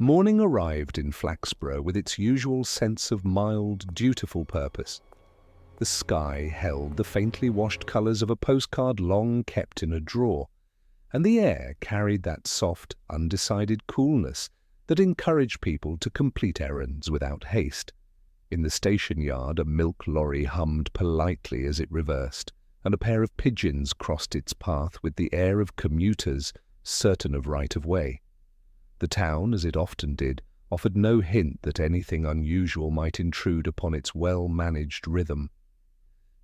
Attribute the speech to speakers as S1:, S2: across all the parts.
S1: Morning arrived in Flaxborough with its usual sense of mild, dutiful purpose. The sky held the faintly washed colours of a postcard long kept in a drawer, and the air carried that soft, undecided coolness that encouraged people to complete errands without haste. In the station yard, a milk lorry hummed politely as it reversed, and a pair of pigeons crossed its path with the air of commuters certain of right-of-way. The town, as it often did, offered no hint that anything unusual might intrude upon its well-managed rhythm.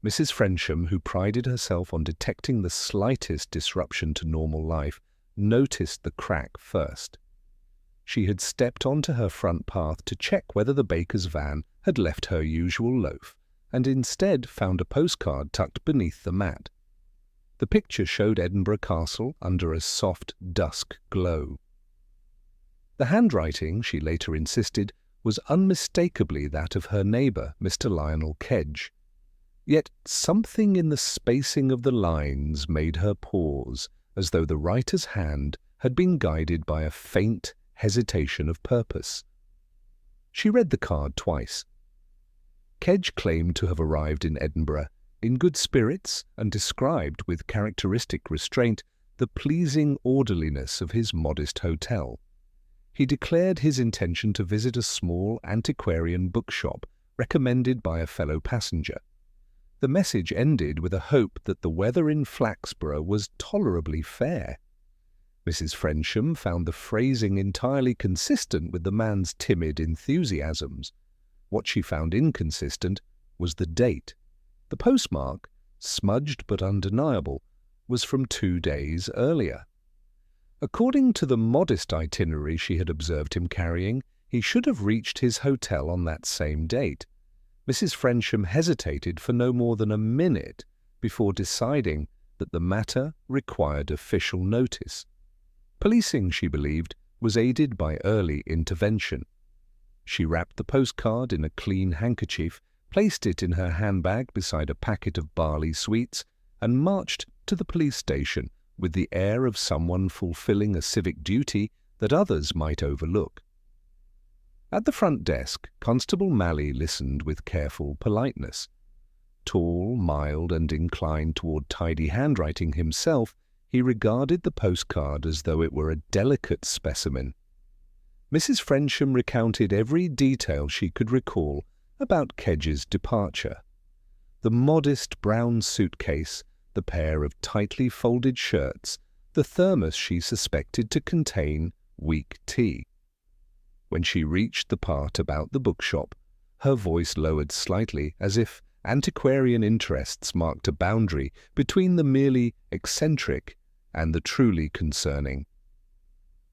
S1: Mrs. Frensham, who prided herself on detecting the slightest disruption to normal life, noticed the crack first. She had stepped onto her front path to check whether the baker's van had left her usual loaf, and instead found a postcard tucked beneath the mat. The picture showed Edinburgh Castle under a soft dusk glow. The handwriting, she later insisted, was unmistakably that of her neighbour, Mr. Lionel Kedge. Yet something in the spacing of the lines made her pause, as though the writer's hand had been guided by a faint hesitation of purpose. She read the card twice. Kedge claimed to have arrived in Edinburgh in good spirits and described with characteristic restraint the pleasing orderliness of his modest hotel. He declared his intention to visit a small antiquarian bookshop recommended by a fellow passenger. The message ended with a hope that the weather in Flaxborough was tolerably fair. Mrs. Frensham found the phrasing entirely consistent with the man's timid enthusiasms. What she found inconsistent was the date. The postmark, smudged but undeniable, was from 2 days earlier. According to the modest itinerary she had observed him carrying, he should have reached his hotel on that same date. Mrs. Frensham hesitated for no more than a minute before deciding that the matter required official notice. Policing, she believed, was aided by early intervention. She wrapped the postcard in a clean handkerchief, placed it in her handbag beside a packet of barley sweets, and marched to the police station with the air of someone fulfilling a civic duty that others might overlook. At the front desk, Constable Malice listened with careful politeness. Tall, mild, and inclined toward tidy handwriting himself, he regarded the postcard as though it were a delicate specimen. Mrs. Frensham recounted every detail she could recall about Kedge's departure. The modest brown suitcase, the pair of tightly folded shirts, the thermos she suspected to contain weak tea. When she reached the part about the bookshop, her voice lowered slightly, as if antiquarian interests marked a boundary between the merely eccentric and the truly concerning.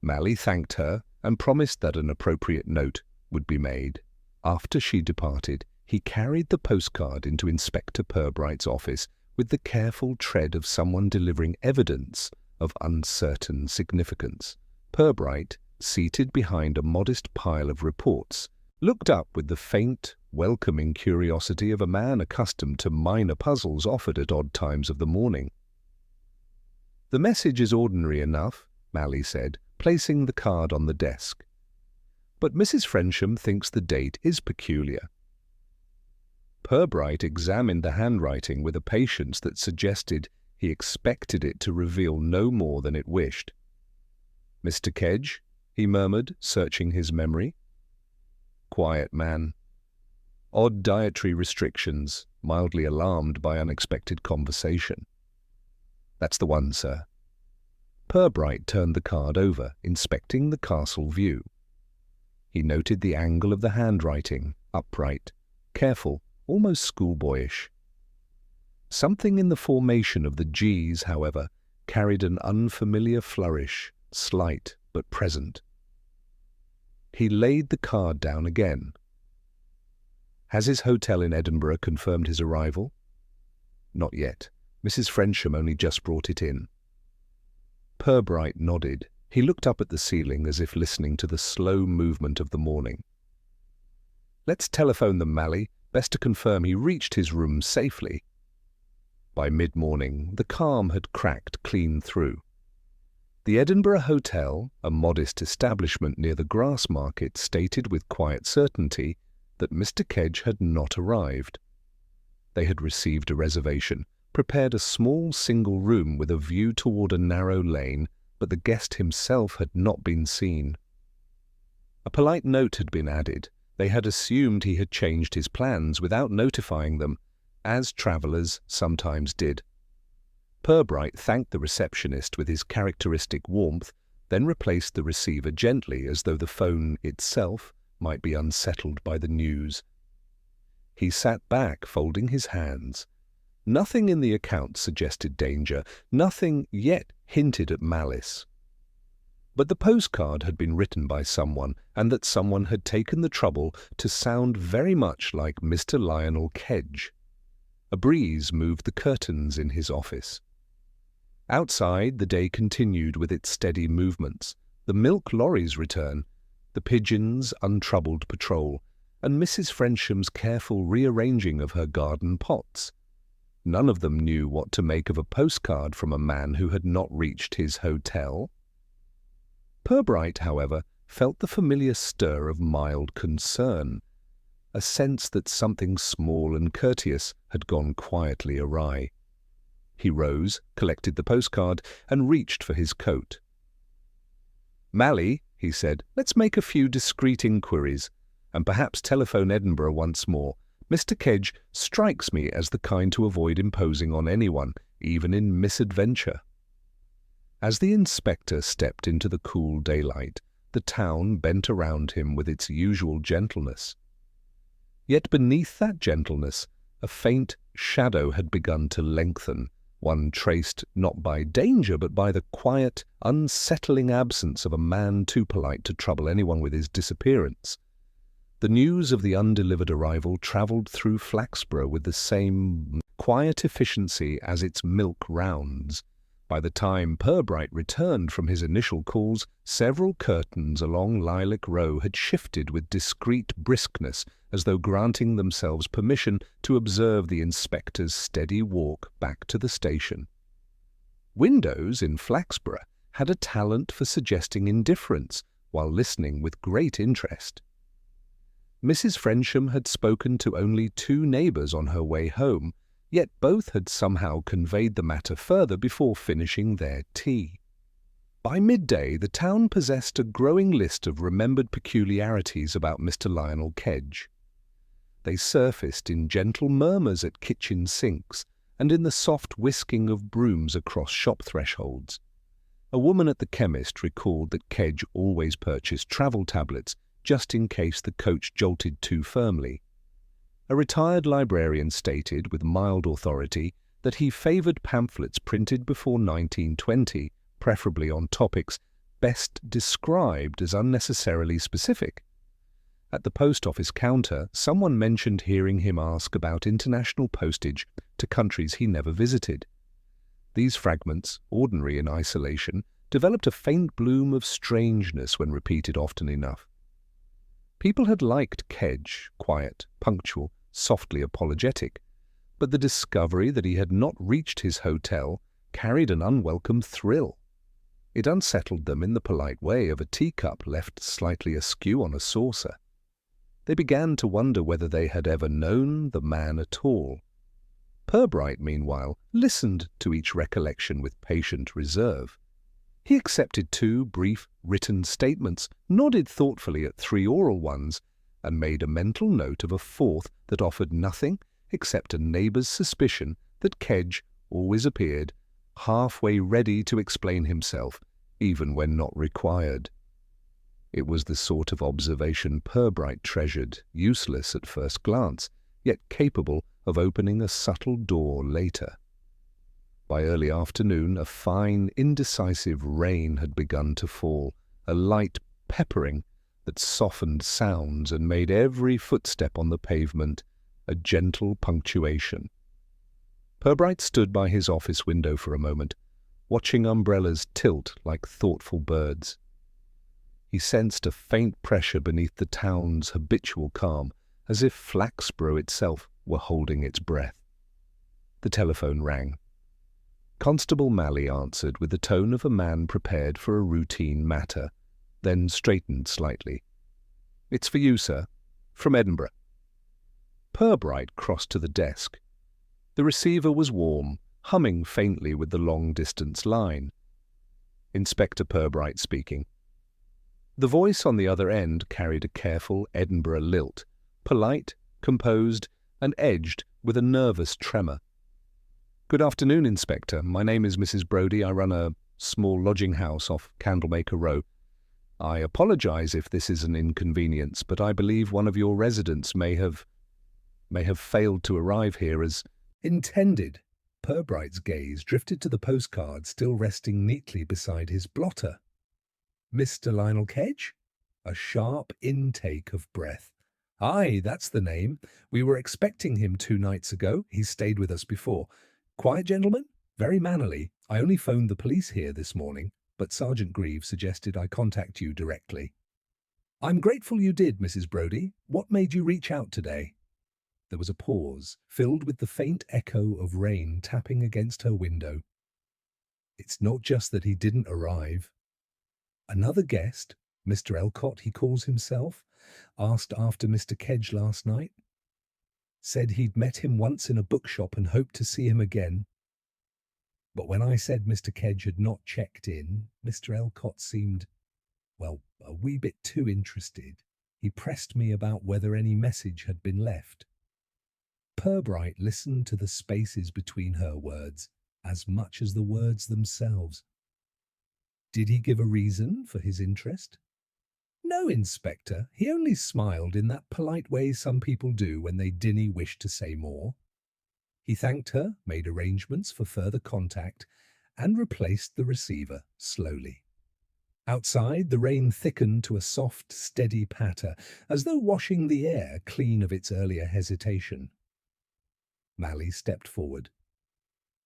S1: Malice thanked her and promised that an appropriate note would be made. After she departed, he carried the postcard into Inspector Purbright's office with the careful tread of someone delivering evidence of uncertain significance. Purbright, seated behind a modest pile of reports, looked up with the faint, welcoming curiosity of a man accustomed to minor puzzles offered at odd times of the morning. "The message is ordinary enough," Malice said, placing the card on the desk. "But Mrs. Frensham thinks the date is peculiar." Purbright examined the handwriting with a patience that suggested he expected it to reveal no more than it wished. "Mr. Kedge?" he murmured, searching his memory. "Quiet man. Odd dietary restrictions, mildly alarmed by unexpected conversation." "That's the one, sir." Purbright turned the card over, inspecting the castle view. He noted the angle of the handwriting, upright, careful, almost schoolboyish. Something in the formation of the G's, however, carried an unfamiliar flourish, slight but present. He laid the card down again. "Has his hotel in Edinburgh confirmed his arrival?" "Not yet. Mrs. Frensham only just brought it in." Purbright nodded. He looked up at the ceiling as if listening to the slow movement of the morning. "Let's telephone them, Malice. Best to confirm he reached his room safely." By mid-morning, the calm had cracked clean through. The Edinburgh Hotel, a modest establishment near the Grass Market, stated with quiet certainty that Mr. Kedge had not arrived. They had received a reservation, prepared a small single room with a view toward a narrow lane, but the guest himself had not been seen. A polite note had been added. They had assumed he had changed his plans without notifying them, as travellers sometimes did. Purbright thanked the receptionist with his characteristic warmth, then replaced the receiver gently as though the phone itself might be unsettled by the news. He sat back, folding his hands. Nothing in the account suggested danger, nothing yet hinted at malice. But the postcard had been written by someone, and that someone had taken the trouble to sound very much like Mr. Lionel Kedge. A breeze moved the curtains in his office. Outside, the day continued with its steady movements, the milk lorry's return, the pigeons' untroubled patrol, and Mrs. Frensham's careful rearranging of her garden pots. None of them knew what to make of a postcard from a man who had not reached his hotel. Purbright, however, felt the familiar stir of mild concern, a sense that something small and courteous had gone quietly awry. He rose, collected the postcard, and reached for his coat. "Mally," he said, "let's make a few discreet inquiries, and perhaps telephone Edinburgh once more. Mr. Kedge strikes me as the kind to avoid imposing on anyone, even in misadventure." As the inspector stepped into the cool daylight, the town bent around him with its usual gentleness. Yet beneath that gentleness, a faint shadow had begun to lengthen, one traced not by danger but by the quiet, unsettling absence of a man too polite to trouble anyone with his disappearance. The news of the undelivered arrival travelled through Flaxborough with the same quiet efficiency as its milk rounds. By the time Purbright returned from his initial calls, several curtains along Lilac Row had shifted with discreet briskness, as though granting themselves permission to observe the inspector's steady walk back to the station. Windows in Flaxborough had a talent for suggesting indifference while listening with great interest. Mrs. Frensham had spoken to only 2 neighbours on her way home, yet both had somehow conveyed the matter further before finishing their tea. By midday, the town possessed a growing list of remembered peculiarities about Mr. Lionel Kedge. They surfaced in gentle murmurs at kitchen sinks and in the soft whisking of brooms across shop thresholds. A woman at the chemist recalled that Kedge always purchased travel tablets just in case the coach jolted too firmly. A retired librarian stated with mild authority that he favoured pamphlets printed before 1920, preferably on topics best described as unnecessarily specific. At the post office counter, someone mentioned hearing him ask about international postage to countries he never visited. These fragments, ordinary in isolation, developed a faint bloom of strangeness when repeated often enough. People had liked Kedge, quiet, punctual, softly apologetic, but the discovery that he had not reached his hotel carried an unwelcome thrill. It unsettled them in the polite way of a teacup left slightly askew on a saucer. They began to wonder whether they had ever known the man at all. Purbright, meanwhile, listened to each recollection with patient reserve. He accepted 2 brief written statements, nodded thoughtfully at 3 oral ones, and made a mental note of a 4th that offered nothing except a neighbour's suspicion that Kedge always appeared halfway ready to explain himself, even when not required. It was the sort of observation Purbright treasured, useless at first glance, yet capable of opening a subtle door later. By early afternoon, a fine, indecisive rain had begun to fall, a light peppering that softened sounds and made every footstep on the pavement a gentle punctuation. Purbright stood by his office window for a moment, watching umbrellas tilt like thoughtful birds. He sensed a faint pressure beneath the town's habitual calm, as if Flaxborough itself were holding its breath. The telephone rang. Constable Malley answered with the tone of a man prepared for a routine matter, then straightened slightly. "It's for you, sir. From Edinburgh." Purbright crossed to the desk. The receiver was warm, humming faintly with the long-distance line. Inspector Purbright speaking. The voice on the other end carried a careful Edinburgh lilt, polite, composed, and edged with a nervous tremor. "Good afternoon, Inspector. My name is Mrs. Brodie. I run a small lodging house off Candlemaker Row. I apologize if this is an inconvenience, but I believe one of your residents may have failed to arrive here as intended." Purbright's gaze drifted to the postcard still resting neatly beside his blotter. "Mr. Lionel Kedge?" A sharp intake of breath. "Aye, that's the name. We were expecting him 2 nights ago. He's stayed with us before. Quiet gentleman? Very mannerly. I only phoned the police here this morning, but Sergeant Grieve suggested I contact you directly." "I'm grateful you did, Mrs. Brodie. What made you reach out today?" There was a pause, filled with the faint echo of rain tapping against her window. "It's not just that he didn't arrive. Another guest, Mr. Elcott he calls himself, asked after Mr. Kedge last night. Said he'd met him once in a bookshop and hoped to see him again. But when I said Mr. Kedge had not checked in, Mr. Elcott seemed, well, a wee bit too interested. He pressed me about whether any message had been left." Purbright listened to the spaces between her words as much as the words themselves. "Did he give a reason for his interest?" "No, Inspector. He only smiled in that polite way some people do when they dinny wish to say more. He thanked her, made arrangements for further contact, and replaced the receiver slowly. Outside, the rain thickened to a soft, steady patter, as though washing the air clean of its earlier hesitation. Malley stepped forward.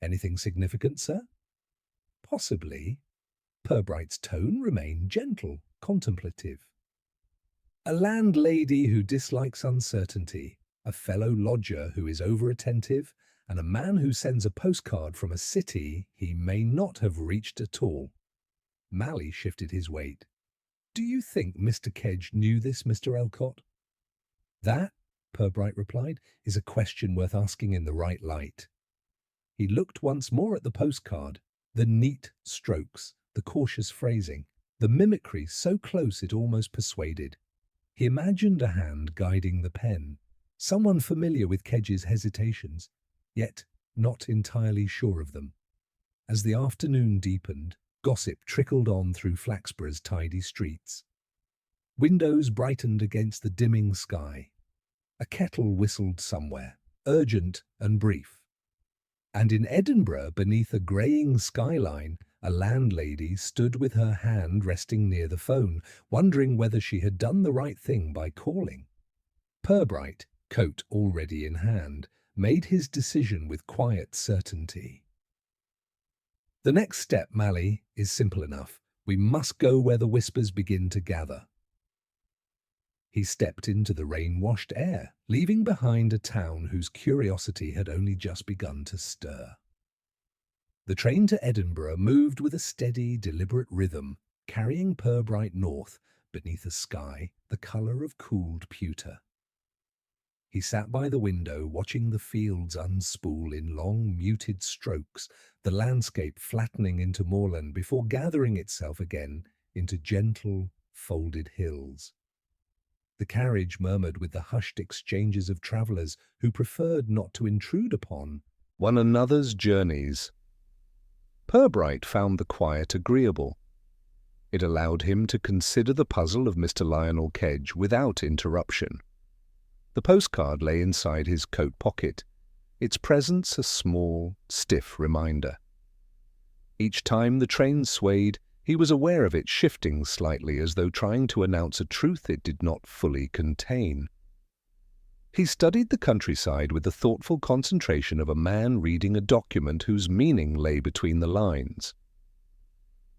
S1: "Anything significant, sir?" "Possibly." Purbright's tone remained gentle, contemplative. "A landlady who dislikes uncertainty, a fellow lodger who is over-attentive, and a man who sends a postcard from a city he may not have reached at all." Malley shifted his weight. "Do you think Mr. Kedge knew this, Mr. Elcott?" "That," Purbright replied, "is a question worth asking in the right light." He looked once more at the postcard, the neat strokes, the cautious phrasing, the mimicry so close it almost persuaded. He imagined a hand guiding the pen, someone familiar with Kedge's hesitations, yet not entirely sure of them. As the afternoon deepened, gossip trickled on through Flaxborough's tidy streets. Windows brightened against the dimming sky. A kettle whistled somewhere, urgent and brief. And in Edinburgh, beneath a greying skyline, a landlady stood with her hand resting near the phone, wondering whether she had done the right thing by calling. Purbright, coat already in hand, made his decision with quiet certainty. "The next step, Malley, is simple enough. We must go where the whispers begin to gather." He stepped into the rain-washed air, leaving behind a town whose curiosity had only just begun to stir. The train to Edinburgh moved with a steady, deliberate rhythm, carrying Purbright north, beneath a sky the colour of cooled pewter. He sat by the window, watching the fields unspool in long, muted strokes, the landscape flattening into moorland before gathering itself again into gentle, folded hills. The carriage murmured with the hushed exchanges of travellers who preferred not to intrude upon one another's journeys. Purbright found the quiet agreeable. It allowed him to consider the puzzle of Mr. Lionel Kedge without interruption. The postcard lay inside his coat pocket, its presence a small, stiff reminder. Each time the train swayed, he was aware of it shifting slightly as though trying to announce a truth it did not fully contain. He studied the countryside with the thoughtful concentration of a man reading a document whose meaning lay between the lines.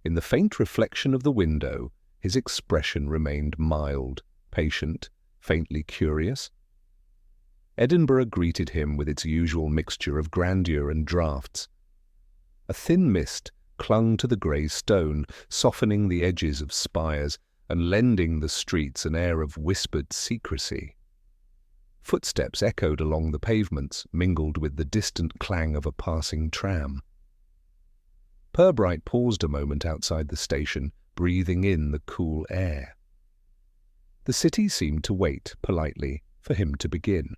S1: In the faint reflection of the window, his expression remained mild, patient, faintly curious. Edinburgh greeted him with its usual mixture of grandeur and draughts. A thin mist clung to the grey stone, softening the edges of spires and lending the streets an air of whispered secrecy. Footsteps echoed along the pavements, mingled with the distant clang of a passing tram. Purbright paused a moment outside the station, breathing in the cool air. The city seemed to wait, politely, for him to begin.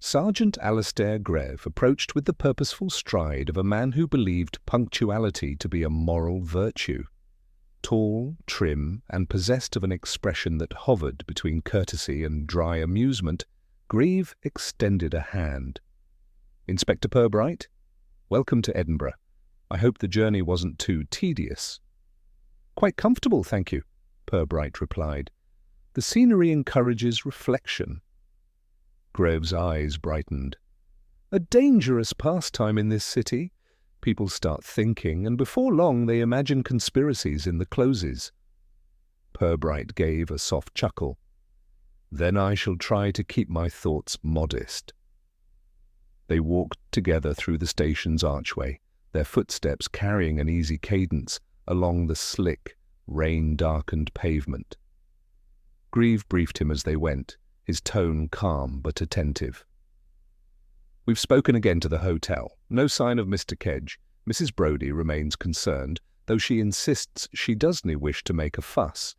S1: Sergeant Alastair Greve approached with the purposeful stride of a man who believed punctuality to be a moral virtue. Tall, trim, and possessed of an expression that hovered between courtesy and dry amusement, Greve extended a hand. "Inspector Purbright, welcome to Edinburgh. I hope the journey wasn't too tedious." "Quite comfortable, thank you," Purbright replied. "The scenery encourages reflection." Greve's eyes brightened. "A dangerous pastime in this city. People start thinking, and before long they imagine conspiracies in the closes." Purbright gave a soft chuckle. "Then I shall try to keep my thoughts modest." They walked together through the station's archway, their footsteps carrying an easy cadence along the slick, rain-darkened pavement. Greve briefed him as they went, his tone calm but attentive. "We've spoken again to the hotel. No sign of Mr. Kedge. Mrs. Brodie remains concerned, though she insists she doesn't wish to make a fuss.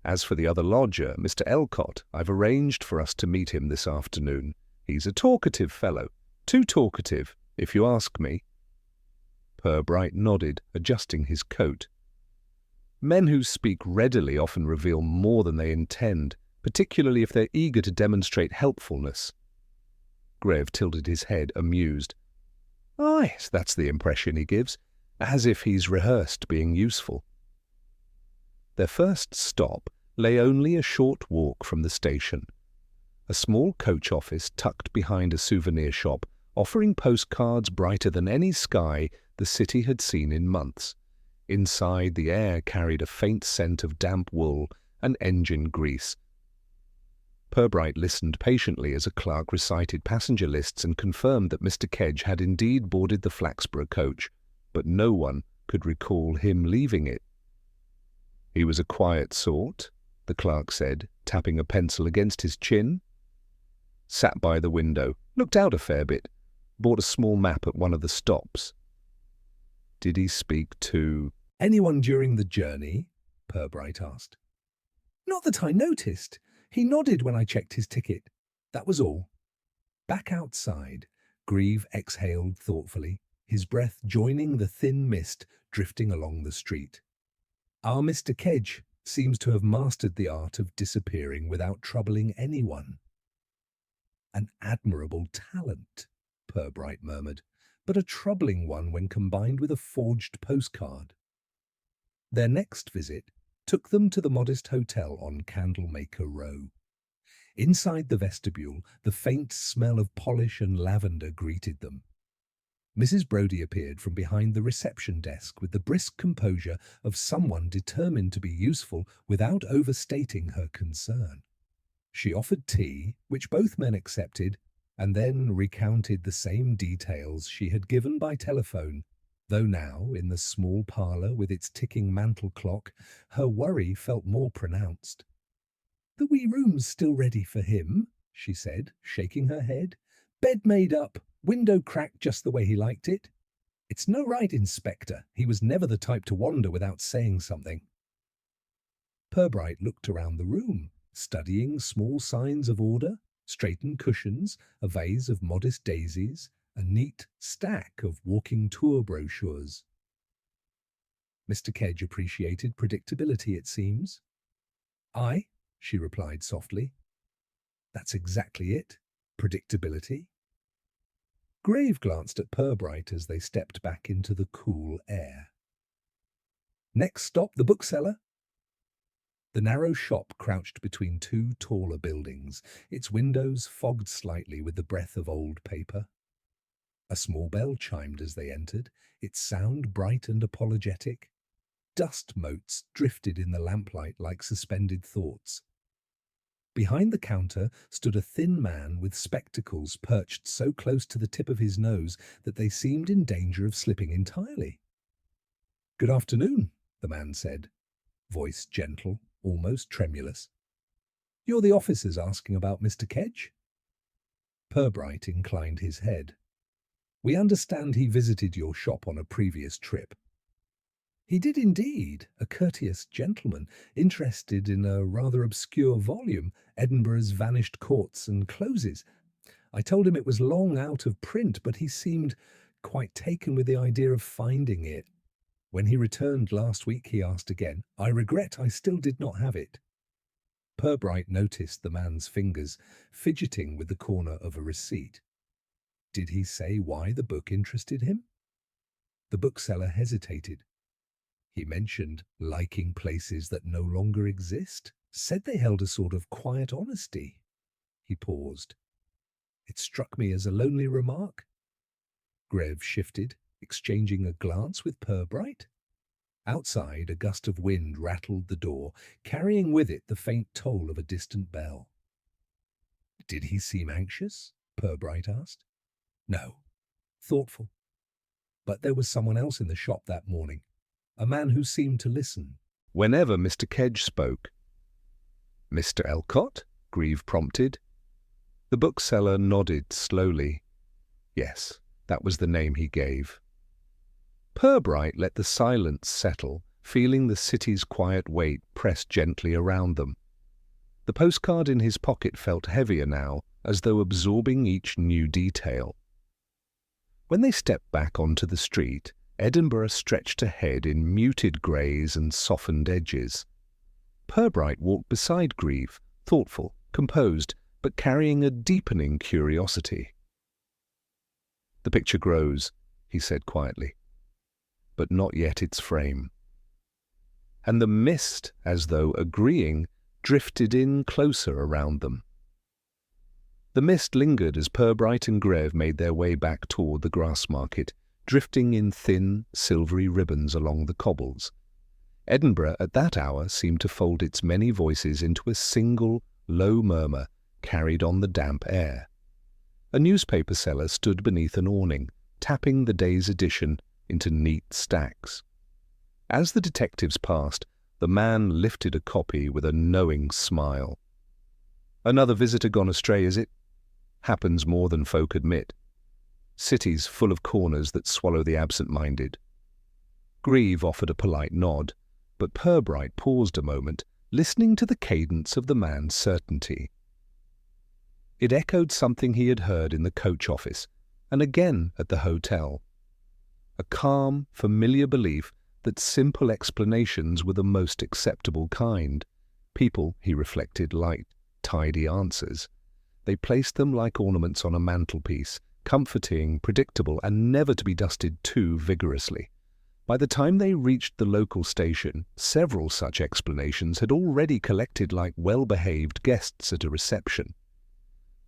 S1: As for the other lodger, Mr. Elcott, I've arranged for us to meet him this afternoon. He's a talkative fellow. Too talkative, if you ask me." Purbright nodded, adjusting his coat. "Men who speak readily often reveal more than they intend, particularly if they're eager to demonstrate helpfulness." Greve tilted his head, amused. "Ah, yes, that's the impression he gives, as if he's rehearsed being useful." Their first stop lay only a short walk from the station. A small coach office tucked behind a souvenir shop, offering postcards brighter than any sky the city had seen in months. Inside, the air carried a faint scent of damp wool and engine grease. Purbright listened patiently as a clerk recited passenger lists and confirmed that Mr. Kedge had indeed boarded the Flaxborough coach, but no one could recall him leaving it. "He was a quiet sort," the clerk said, tapping a pencil against his chin. "Sat by the window, looked out a fair bit, bought a small map at one of the stops." "Did he speak to anyone during the journey?" Purbright asked. "Not that I noticed. He nodded when I checked his ticket. That was all." Back outside, Greve exhaled thoughtfully, his breath joining the thin mist drifting along the street. "Our Mr. Kedge seems to have mastered the art of disappearing without troubling anyone." "An admirable talent," Purbright murmured, "but a troubling one when combined with a forged postcard." Their next visit took them to the modest hotel on Candlemaker Row. Inside the vestibule, the faint smell of polish and lavender greeted them. Mrs. Brodie appeared from behind the reception desk with the brisk composure of someone determined to be useful without overstating her concern. She offered tea, which both men accepted, and then recounted the same details she had given by telephone, though now, in the small parlour with its ticking mantel clock, her worry felt more pronounced. "The wee room's still ready for him," she said, shaking her head. "Bed made up, window cracked just the way he liked it. It's no right, Inspector. He was never the type to wander without saying something." Purbright looked around the room, studying small signs of order, straightened cushions, a vase of modest daisies, a neat stack of walking tour brochures. Mr. Kedge appreciated predictability, it seems. "Aye," she replied softly. "That's exactly it, predictability." Greve glanced at Purbright as they stepped back into the cool air. "Next stop, the bookseller." The narrow shop crouched between two taller buildings, its windows fogged slightly with the breath of old paper. A small bell chimed as they entered, its sound bright and apologetic. Dust motes drifted in the lamplight like suspended thoughts. Behind the counter stood a thin man with spectacles perched so close to the tip of his nose that they seemed in danger of slipping entirely. "Good afternoon," the man said, voice gentle, almost tremulous. "You're the officers asking about Mr. Kedge?" Purbright inclined his head. "We understand he visited your shop on a previous trip." "He did indeed, a courteous gentleman, interested in a rather obscure volume, Edinburgh's Vanished Courts and Closes. I told him it was long out of print, but he seemed quite taken with the idea of finding it. When he returned last week, he asked again. I regret I still did not have it." Purbright noticed the man's fingers fidgeting with the corner of a receipt. Did he say why the book interested him? The bookseller hesitated. He mentioned liking places that no longer exist, said they held a sort of quiet honesty. He paused. It struck me as a lonely remark. Greve shifted, exchanging a glance with Purbright. Outside, a gust of wind rattled the door, carrying with it the faint toll of a distant bell. "Did he seem anxious?" Purbright asked. "No. Thoughtful. But there was someone else in the shop that morning. A man who seemed to listen whenever Mr. Kedge spoke." "Mr. Elcott?" Greve prompted. The bookseller nodded slowly. Yes, that was the name he gave. Purbright let the silence settle, feeling the city's quiet weight press gently around them. The postcard in his pocket felt heavier now, as though absorbing each new detail. When they stepped back onto the street, Edinburgh stretched ahead in muted greys and softened edges. Purbright walked beside Greve, thoughtful, composed, but carrying a deepening curiosity. "The picture grows," he said quietly, "but not yet its frame." And the mist, as though agreeing, drifted in closer around them. The mist lingered as Purbright and Greve made their way back toward the grass market, drifting in thin, silvery ribbons along the cobbles. Edinburgh at that hour seemed to fold its many voices into a single, low murmur carried on the damp air. A newspaper seller stood beneath an awning, tapping the day's edition into neat stacks. As the detectives passed, the man lifted a copy with a knowing smile. "Another visitor gone astray, is it? Happens more than folk admit. Cities full of corners that swallow the absent-minded." Greve offered a polite nod, but Purbright paused a moment, listening to the cadence of the man's certainty. It echoed something he had heard in the coach office, and again at the hotel. A calm, familiar belief that simple explanations were the most acceptable kind. People, he reflected, liked tidy answers. They placed them like ornaments on a mantelpiece, comforting, predictable, and never to be dusted too vigorously. By the time they reached the local station, several such explanations had already collected like well-behaved guests at a reception.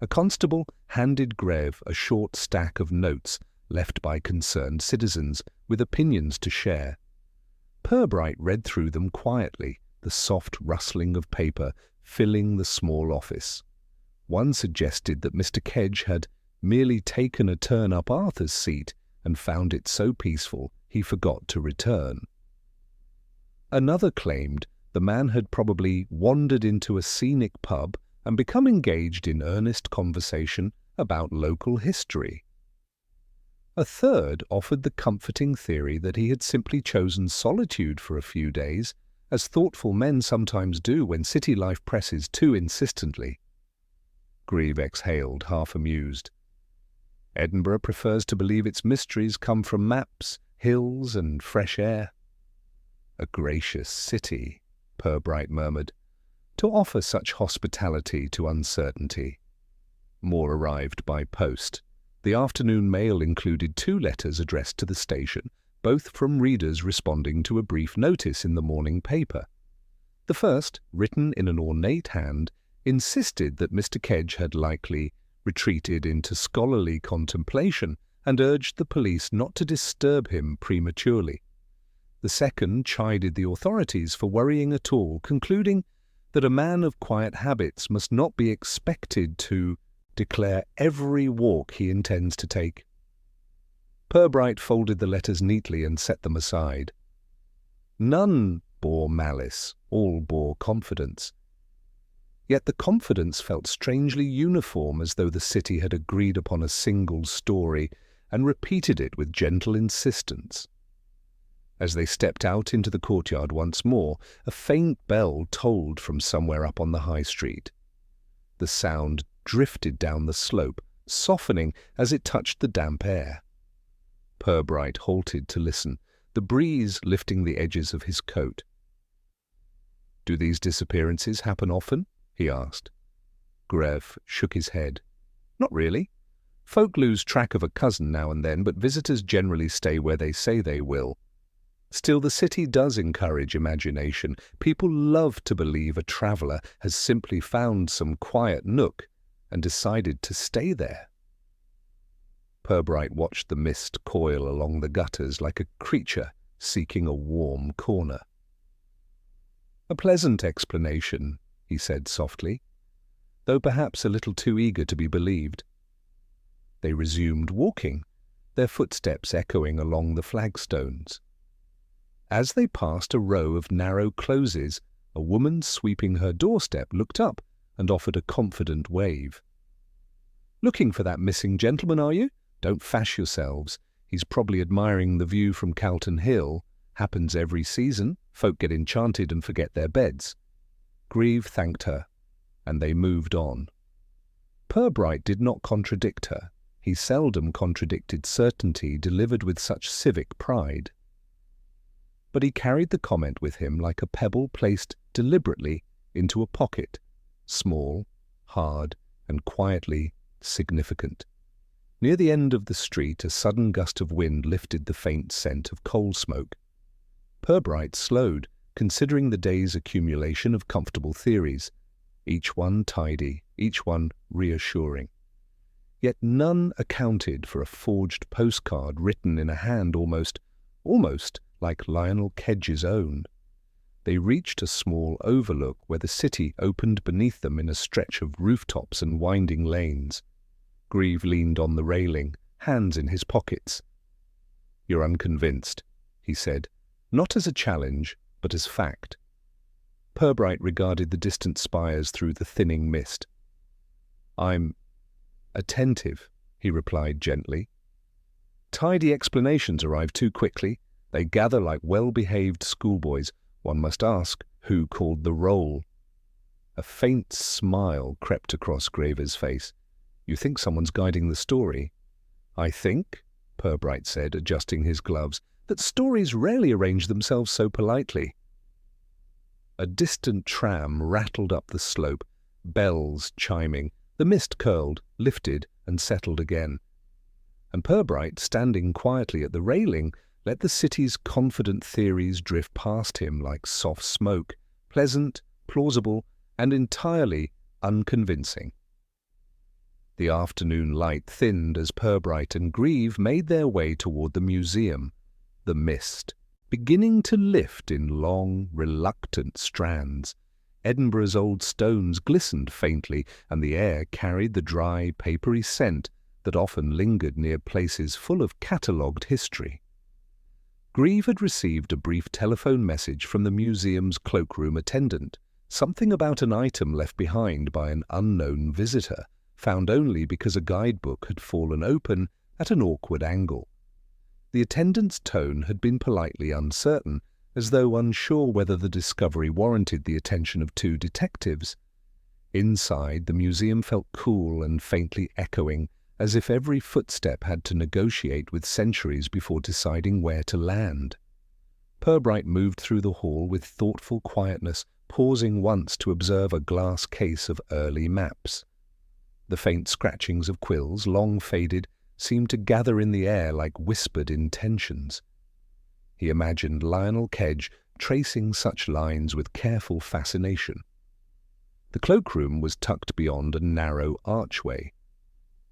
S1: A constable handed Greve a short stack of notes left by concerned citizens with opinions to share. Purbright read through them quietly, the soft rustling of paper filling the small office. One suggested that Mr. Kedge had merely taken a turn up Arthur's seat and found it so peaceful he forgot to return. Another claimed the man had probably wandered into a scenic pub and become engaged in earnest conversation about local history. A third offered the comforting theory that he had simply chosen solitude for a few days, as thoughtful men sometimes do when city life presses too insistently. Greve exhaled, half amused. Edinburgh prefers to believe its mysteries come from maps, hills, and fresh air. A gracious city, Purbright murmured, to offer such hospitality to uncertainty. More arrived by post. The afternoon mail included 2 letters addressed to the station, both from readers responding to a brief notice in the morning paper. The first, written in an ornate hand, insisted that Mr. Kedge had likely retreated into scholarly contemplation and urged the police not to disturb him prematurely. The second chided the authorities for worrying at all, concluding, that a man of quiet habits must not be expected to declare every walk he intends to take. Purbright folded the letters neatly and set them aside. None bore malice, all bore confidence. Yet the confidence felt strangely uniform, as though the city had agreed upon a single story and repeated it with gentle insistence. As they stepped out into the courtyard once more, a faint bell tolled from somewhere up on the high street. The sound drifted down the slope, softening as it touched the damp air. Purbright halted to listen, the breeze lifting the edges of his coat. "Do these disappearances happen often?" he asked. Greve shook his head. "Not really. Folk lose track of a cousin now and then, but visitors generally stay where they say they will. Still, the city does encourage imagination. People love to believe a traveller has simply found some quiet nook and decided to stay there." Purbright watched the mist coil along the gutters like a creature seeking a warm corner. "A pleasant explanation," he said softly, though perhaps a little too eager to be believed. They resumed walking, their footsteps echoing along the flagstones. As they passed a row of narrow closes, a woman sweeping her doorstep looked up and offered a confident wave. "Looking for that missing gentleman, are you? Don't fash yourselves. He's probably admiring the view from Calton Hill. Happens every season. Folk get enchanted and forget their beds." Greve thanked her, and they moved on. Purbright did not contradict her. He seldom contradicted certainty delivered with such civic pride. But he carried the comment with him like a pebble placed deliberately into a pocket, small, hard, and quietly significant. Near the end of the street, a sudden gust of wind lifted the faint scent of coal smoke. Purbright slowed, considering the day's accumulation of comfortable theories, each one tidy, each one reassuring. Yet none accounted for a forged postcard written in a hand almost like Lionel Kedge's own. They reached a small overlook where the city opened beneath them in a stretch of rooftops and winding lanes. Greve leaned on the railing, hands in his pockets. "You're unconvinced," he said, not as a challenge, but as fact. Purbright regarded the distant spires through the thinning mist. "I'm attentive," he replied gently. "Tidy explanations arrive too quickly. They gather like well-behaved schoolboys. One must ask, who called the roll?" A faint smile crept across Greve's face. "You think someone's guiding the story?" "I think," Purbright said, adjusting his gloves, "that stories rarely arrange themselves so politely." A distant tram rattled up the slope, bells chiming. The mist curled, lifted, and settled again. And Purbright, standing quietly at the railing, let the city's confident theories drift past him like soft smoke, pleasant, plausible, and entirely unconvincing. The afternoon light thinned as Purbright and Greve made their way toward the museum, the mist beginning to lift in long, reluctant strands. Edinburgh's old stones glistened faintly, and the air carried the dry, papery scent that often lingered near places full of catalogued history. Greve had received a brief telephone message from the museum's cloakroom attendant, something about an item left behind by an unknown visitor, found only because a guidebook had fallen open at an awkward angle. The attendant's tone had been politely uncertain, as though unsure whether the discovery warranted the attention of two detectives. Inside, the museum felt cool and faintly echoing, as if every footstep had to negotiate with centuries before deciding where to land. Purbright moved through the hall with thoughtful quietness, pausing once to observe a glass case of early maps. The faint scratchings of quills, long faded, seemed to gather in the air like whispered intentions. He imagined Lionel Kedge tracing such lines with careful fascination. The cloakroom was tucked beyond a narrow archway.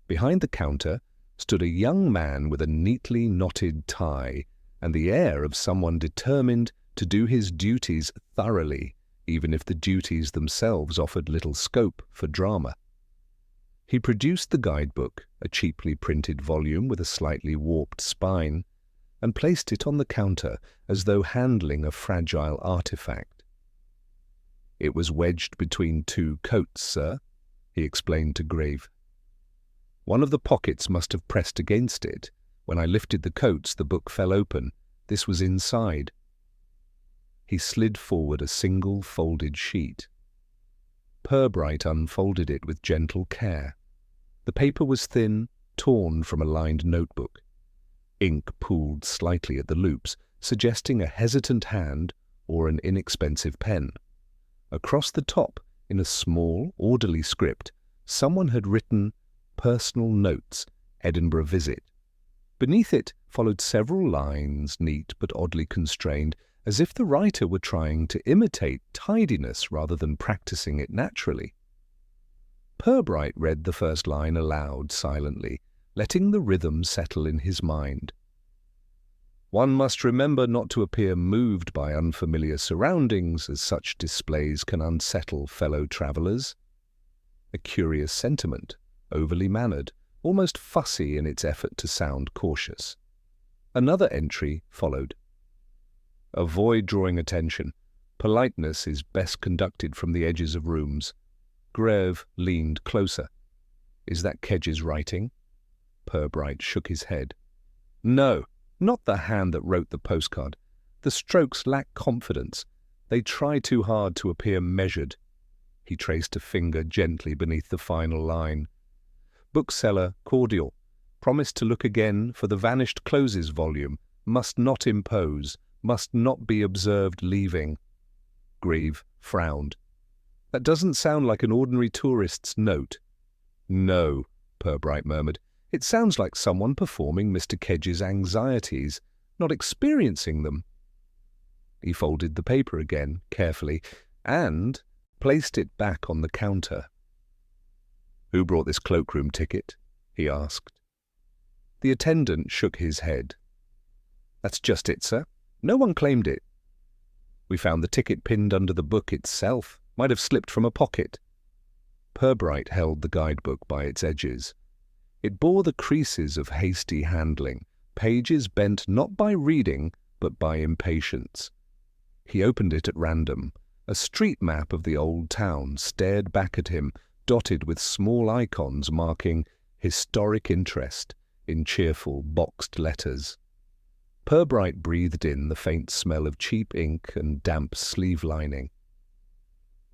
S1: Behind the counter stood a young man with a neatly knotted tie and the air of someone determined to do his duties thoroughly, even if the duties themselves offered little scope for drama. He produced the guidebook, a cheaply printed volume with a slightly warped spine, and placed it on the counter as though handling a fragile artifact. "It was wedged between 2 coats, sir," he explained to Grave. "One of the pockets must have pressed against it. When I lifted the coats, the book fell open. This was inside." He slid forward a single folded sheet. Purbright unfolded it with gentle care. The paper was thin, torn from a lined notebook. Ink pooled slightly at the loops, suggesting a hesitant hand or an inexpensive pen. Across the top, in a small, orderly script, someone had written, "Personal Notes, Edinburgh Visit." Beneath it followed several lines, neat but oddly constrained, as if the writer were trying to imitate tidiness rather than practicing it naturally. Purbright read the first line aloud silently, letting the rhythm settle in his mind. "One must remember not to appear moved by unfamiliar surroundings, as such displays can unsettle fellow travellers." A curious sentiment, overly mannered, almost fussy in its effort to sound cautious. Another entry followed. "Avoid drawing attention. Politeness is best conducted from the edges of rooms." Greve leaned closer. "Is that Kedge's writing?" Purbright shook his head. "No, not the hand that wrote the postcard. The strokes lack confidence. They try too hard to appear measured." He traced a finger gently beneath the final line. "Bookseller cordial. Promised to look again for the Vanished Closes volume. Must not impose. Must not be observed leaving." Greve frowned. "That doesn't sound like an ordinary tourist's note." "No," Purbright murmured. "It sounds like someone performing Mr. Kedge's anxieties, not experiencing them." He folded the paper again, carefully, and placed it back on the counter. "Who brought this cloakroom ticket?" he asked. The attendant shook his head. "That's just it, sir. No one claimed it. We found the ticket pinned under the book itself. Might have slipped from a pocket." Purbright held the guidebook by its edges. It bore the creases of hasty handling, pages bent not by reading, but by impatience. He opened it at random. A street map of the old town stared back at him, dotted with small icons marking "Historic Interest" in cheerful, boxed letters. Purbright breathed in the faint smell of cheap ink and damp sleeve lining.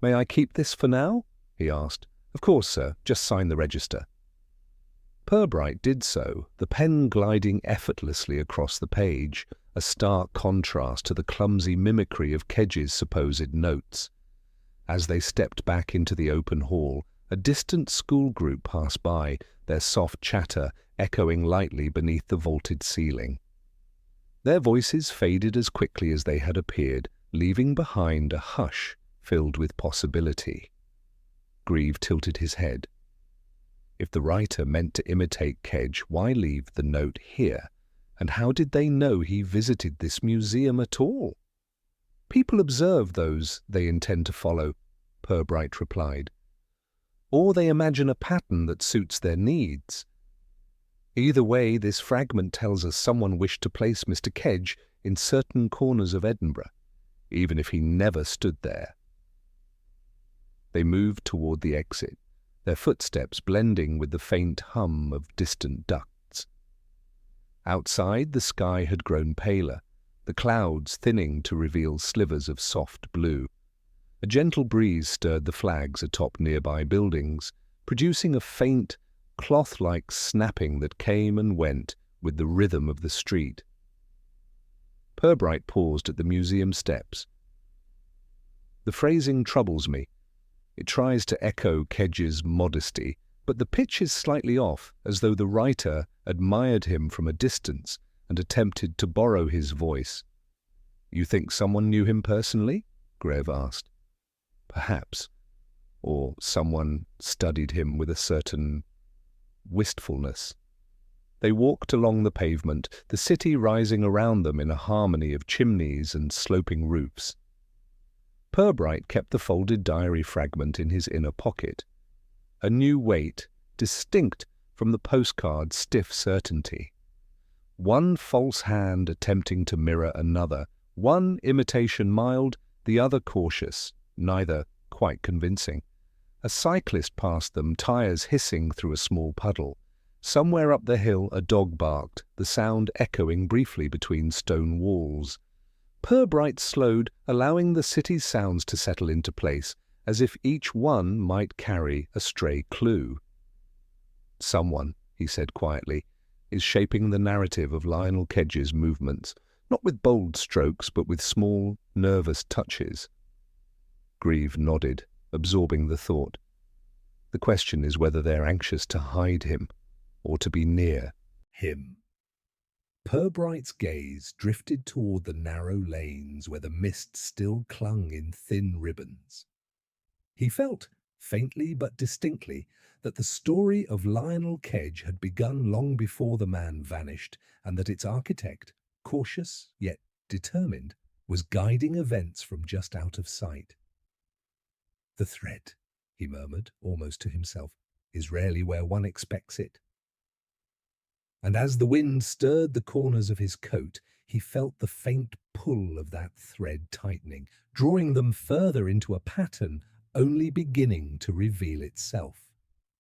S1: "May I keep this for now?" he asked. "Of course, sir. Just sign the register." Purbright did so, the pen gliding effortlessly across the page, a stark contrast to the clumsy mimicry of Kedge's supposed notes. As they stepped back into the open hall, a distant school group passed by, their soft chatter echoing lightly beneath the vaulted ceiling. Their voices faded as quickly as they had appeared, leaving behind a hush filled with possibility. Greve tilted his head. If the writer meant to imitate Kedge, why leave the note here? And how did they know he visited this museum at all? "People observe those they intend to follow," Purbright replied. "Or they imagine a pattern that suits their needs. Either way, this fragment tells us someone wished to place Mr. Kedge in certain corners of Edinburgh, even if he never stood there." They moved toward the exit, their footsteps blending with the faint hum of distant ducts. Outside, the sky had grown paler, the clouds thinning to reveal slivers of soft blue. A gentle breeze stirred the flags atop nearby buildings, producing a faint, cloth-like snapping that came and went with the rhythm of the street. Purbright paused at the museum steps. "The phrasing troubles me. It tries to echo Kedge's modesty, but the pitch is slightly off, as though the writer admired him from a distance and attempted to borrow his voice." "You think someone knew him personally?" Greve asked. "Perhaps. Or someone studied him with a certain wistfulness." They walked along the pavement, the city rising around them in a harmony of chimneys and sloping roofs. Purbright kept the folded diary fragment in his inner pocket. A new weight, distinct from the postcard's stiff certainty. One false hand attempting to mirror another, one imitation mild, the other cautious, neither quite convincing. A cyclist passed them, tires hissing through a small puddle. Somewhere up the hill a dog barked, the sound echoing briefly between stone walls. Purbright slowed, allowing the city's sounds to settle into place, as if each one might carry a stray clue. "Someone," he said quietly, "is shaping the narrative of Lionel Kedge's movements, not with bold strokes, but with small, nervous touches." Grieve nodded, absorbing the thought. "The question is whether they're anxious to hide him, or to be near him." Purbright's gaze drifted toward the narrow lanes where the mist still clung in thin ribbons. He felt, faintly but distinctly, that the story of Lionel Kedge had begun long before the man vanished, and that its architect, cautious yet determined, was guiding events from just out of sight. "The thread," he murmured, almost to himself, "is rarely where one expects it." And as the wind stirred the corners of his coat, he felt the faint pull of that thread tightening, drawing them further into a pattern only beginning to reveal itself.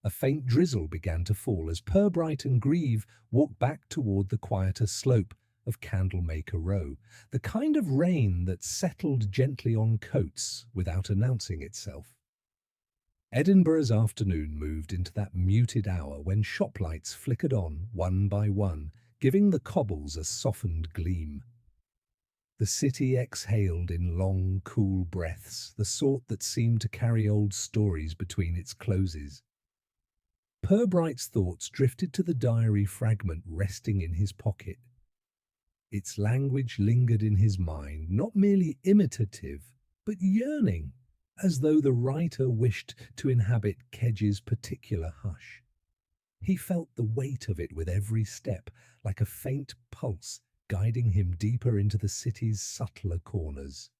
S1: A faint drizzle began to fall as Purbright and Grieve walked back toward the quieter slope of Candlemaker Row, the kind of rain that settled gently on coats without announcing itself. Edinburgh's afternoon moved into that muted hour when shop lights flickered on one by one, giving the cobbles a softened gleam. The city exhaled in long, cool breaths, the sort that seemed to carry old stories between its closes. Purbright's thoughts drifted to the diary fragment resting in his pocket. Its language lingered in his mind, not merely imitative, but yearning, as though the writer wished to inhabit Kedge's particular hush. He felt the weight of it with every step, like a faint pulse guiding him deeper into the city's subtler corners.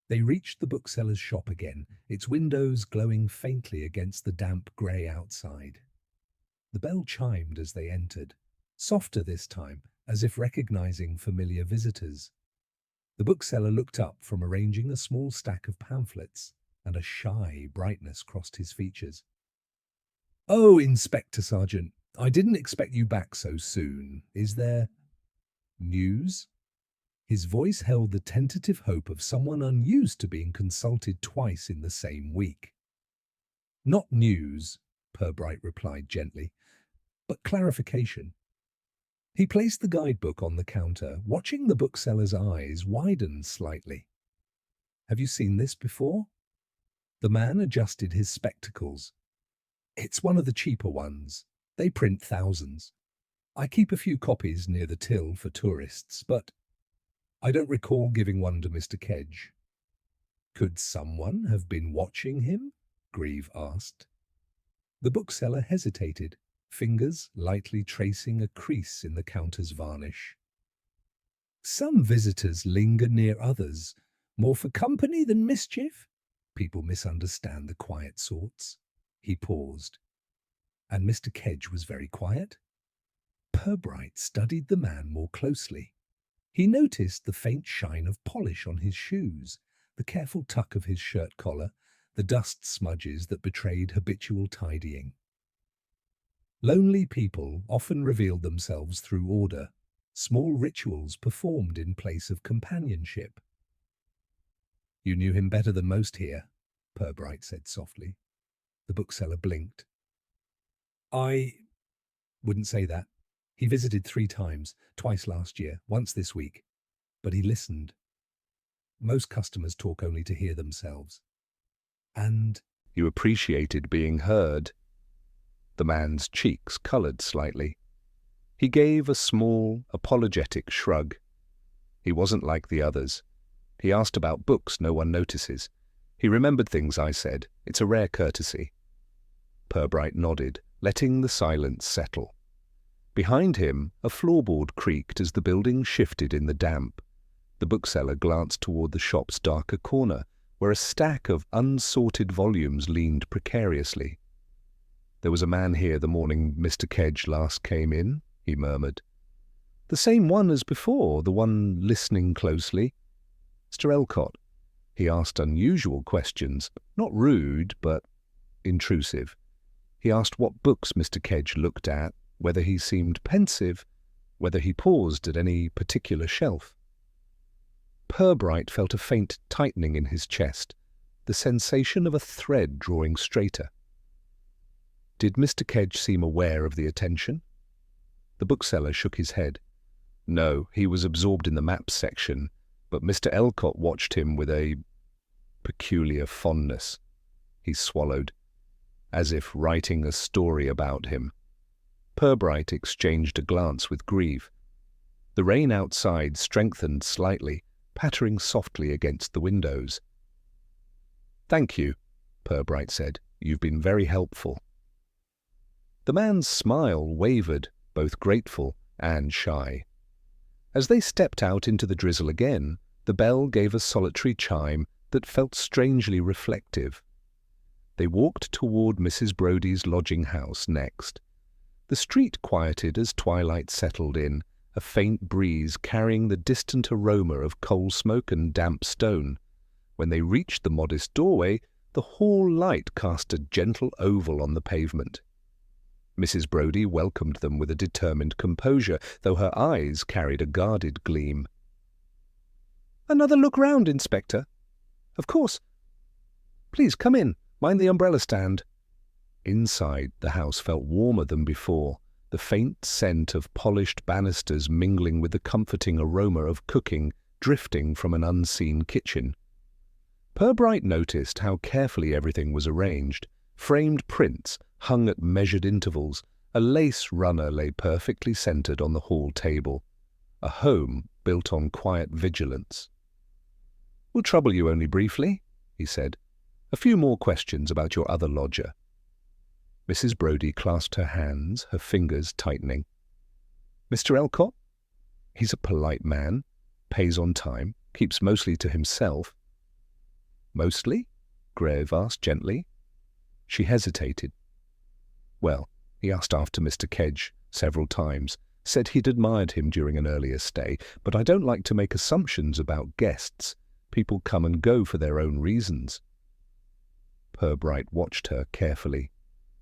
S1: They reached the bookseller's shop again, its windows glowing faintly against the damp grey outside. The bell chimed as they entered, softer this time, as if recognizing familiar visitors. The bookseller looked up from arranging a small stack of pamphlets, and a shy brightness crossed his features. "Oh, Inspector Sergeant, I didn't expect you back so soon. Is there news?" His voice held the tentative hope of someone unused to being consulted twice in the same week. "Not news," Purbright replied gently, "but clarification." He placed the guidebook on the counter, watching the bookseller's eyes widen slightly. "Have you seen this before?" The man adjusted his spectacles. "It's one of the cheaper ones. They print thousands. I keep a few copies near the till for tourists, but I don't recall giving one to Mr. Kedge." "Could someone have been watching him?" Grieve asked. The bookseller hesitated, fingers lightly tracing a crease in the counter's varnish. "Some visitors linger near others, more for company than mischief. People misunderstand the quiet sorts." He paused. "And Mr. Kedge was very quiet?" Purbright studied the man more closely. He noticed the faint shine of polish on his shoes, the careful tuck of his shirt collar, the dust smudges that betrayed habitual tidying. Lonely people often revealed themselves through order, small rituals performed in place of companionship. "You knew him better than most here," Purbright said softly. The bookseller blinked. "I wouldn't say that. He visited 3 times, twice last year, once this week. But he listened. Most customers talk only to hear themselves. And you appreciated being heard." The man's cheeks coloured slightly. He gave a small, apologetic shrug. He wasn't like the others. He asked about books no one notices. He remembered things I said. It's a rare courtesy. Purbright nodded, letting the silence settle. Behind him, a floorboard creaked as the building shifted in the damp. The bookseller glanced toward the shop's darker corner, where a stack of unsorted volumes leaned precariously. "There was a man here the morning Mr. Kedge last came in," he murmured. "The same one as before, the one listening closely?" "Mr. Elcott." He asked unusual questions, not rude, but intrusive. He asked what books Mr. Kedge looked at, whether he seemed pensive, whether he paused at any particular shelf. Purbright felt a faint tightening in his chest, the sensation of a thread drawing straighter. Did Mr. Kedge seem aware of the attention? The bookseller shook his head. No, he was absorbed in the maps section, but Mr. Elcott watched him with a peculiar fondness. He swallowed, as if writing a story about him. Purbright exchanged a glance with Grieve. The rain outside strengthened slightly, pattering softly against the windows. "Thank you," Purbright said. "You've been very helpful." The man's smile wavered, both grateful and shy. As they stepped out into the drizzle again, the bell gave a solitary chime that felt strangely reflective. They walked toward Mrs. Brodie's lodging house next. The street quieted as twilight settled in, a faint breeze carrying the distant aroma of coal smoke and damp stone. When they reached the modest doorway, the hall light cast a gentle oval on the pavement. Mrs. Brodie welcomed them with a determined composure, though her eyes carried a guarded gleam. "Another look round, Inspector?" "Of course. Please come in. Mind the umbrella stand." Inside, the house felt warmer than before, the faint scent of polished banisters mingling with the comforting aroma of cooking drifting from an unseen kitchen. Purbright noticed how carefully everything was arranged. Framed prints hung at measured intervals. A lace runner lay perfectly centered on the hall table. A home built on quiet vigilance. "We'll trouble you only briefly," he said. "A few more questions about your other lodger." Mrs. Brodie clasped her hands, her fingers tightening. "Mr. Elcott? He's a polite man, pays on time, keeps mostly to himself." "Mostly?" Grieve asked gently. She hesitated. "Well, he asked after Mr. Kedge several times, said he'd admired him during an earlier stay, but I don't like to make assumptions about guests. People come and go for their own reasons." Purbright watched her carefully.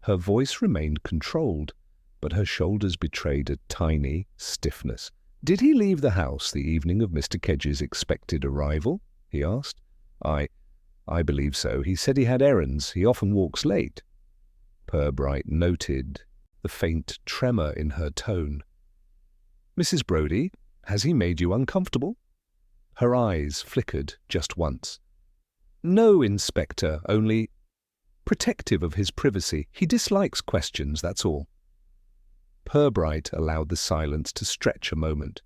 S1: Her voice remained controlled, but her shoulders betrayed a tiny stiffness. "Did he leave the house the evening of Mr. Kedge's expected arrival?" he asked. I believe so. He said he had errands. He often walks late." Purbright noted the faint tremor in her tone. "Mrs. Brodie, has he made you uncomfortable?" Her eyes flickered just once. "No, Inspector, only protective of his privacy. He dislikes questions, that's all." Purbright allowed the silence to stretch a moment.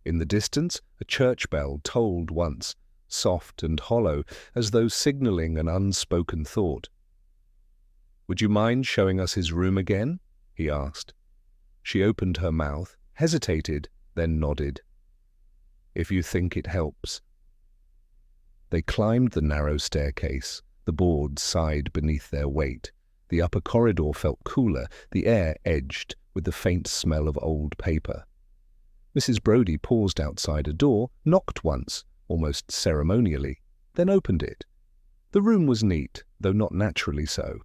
S1: In the distance, a church bell tolled once, soft and hollow, as though signalling an unspoken thought. "Would you mind showing us his room again?" he asked. She opened her mouth, hesitated, then nodded. "If you think it helps." They climbed the narrow staircase. The boards sighed beneath their weight. The upper corridor felt cooler, the air edged with the faint smell of old paper. Mrs. Brodie paused outside a door, knocked once, almost ceremonially, then opened it. The room was neat, though not naturally so.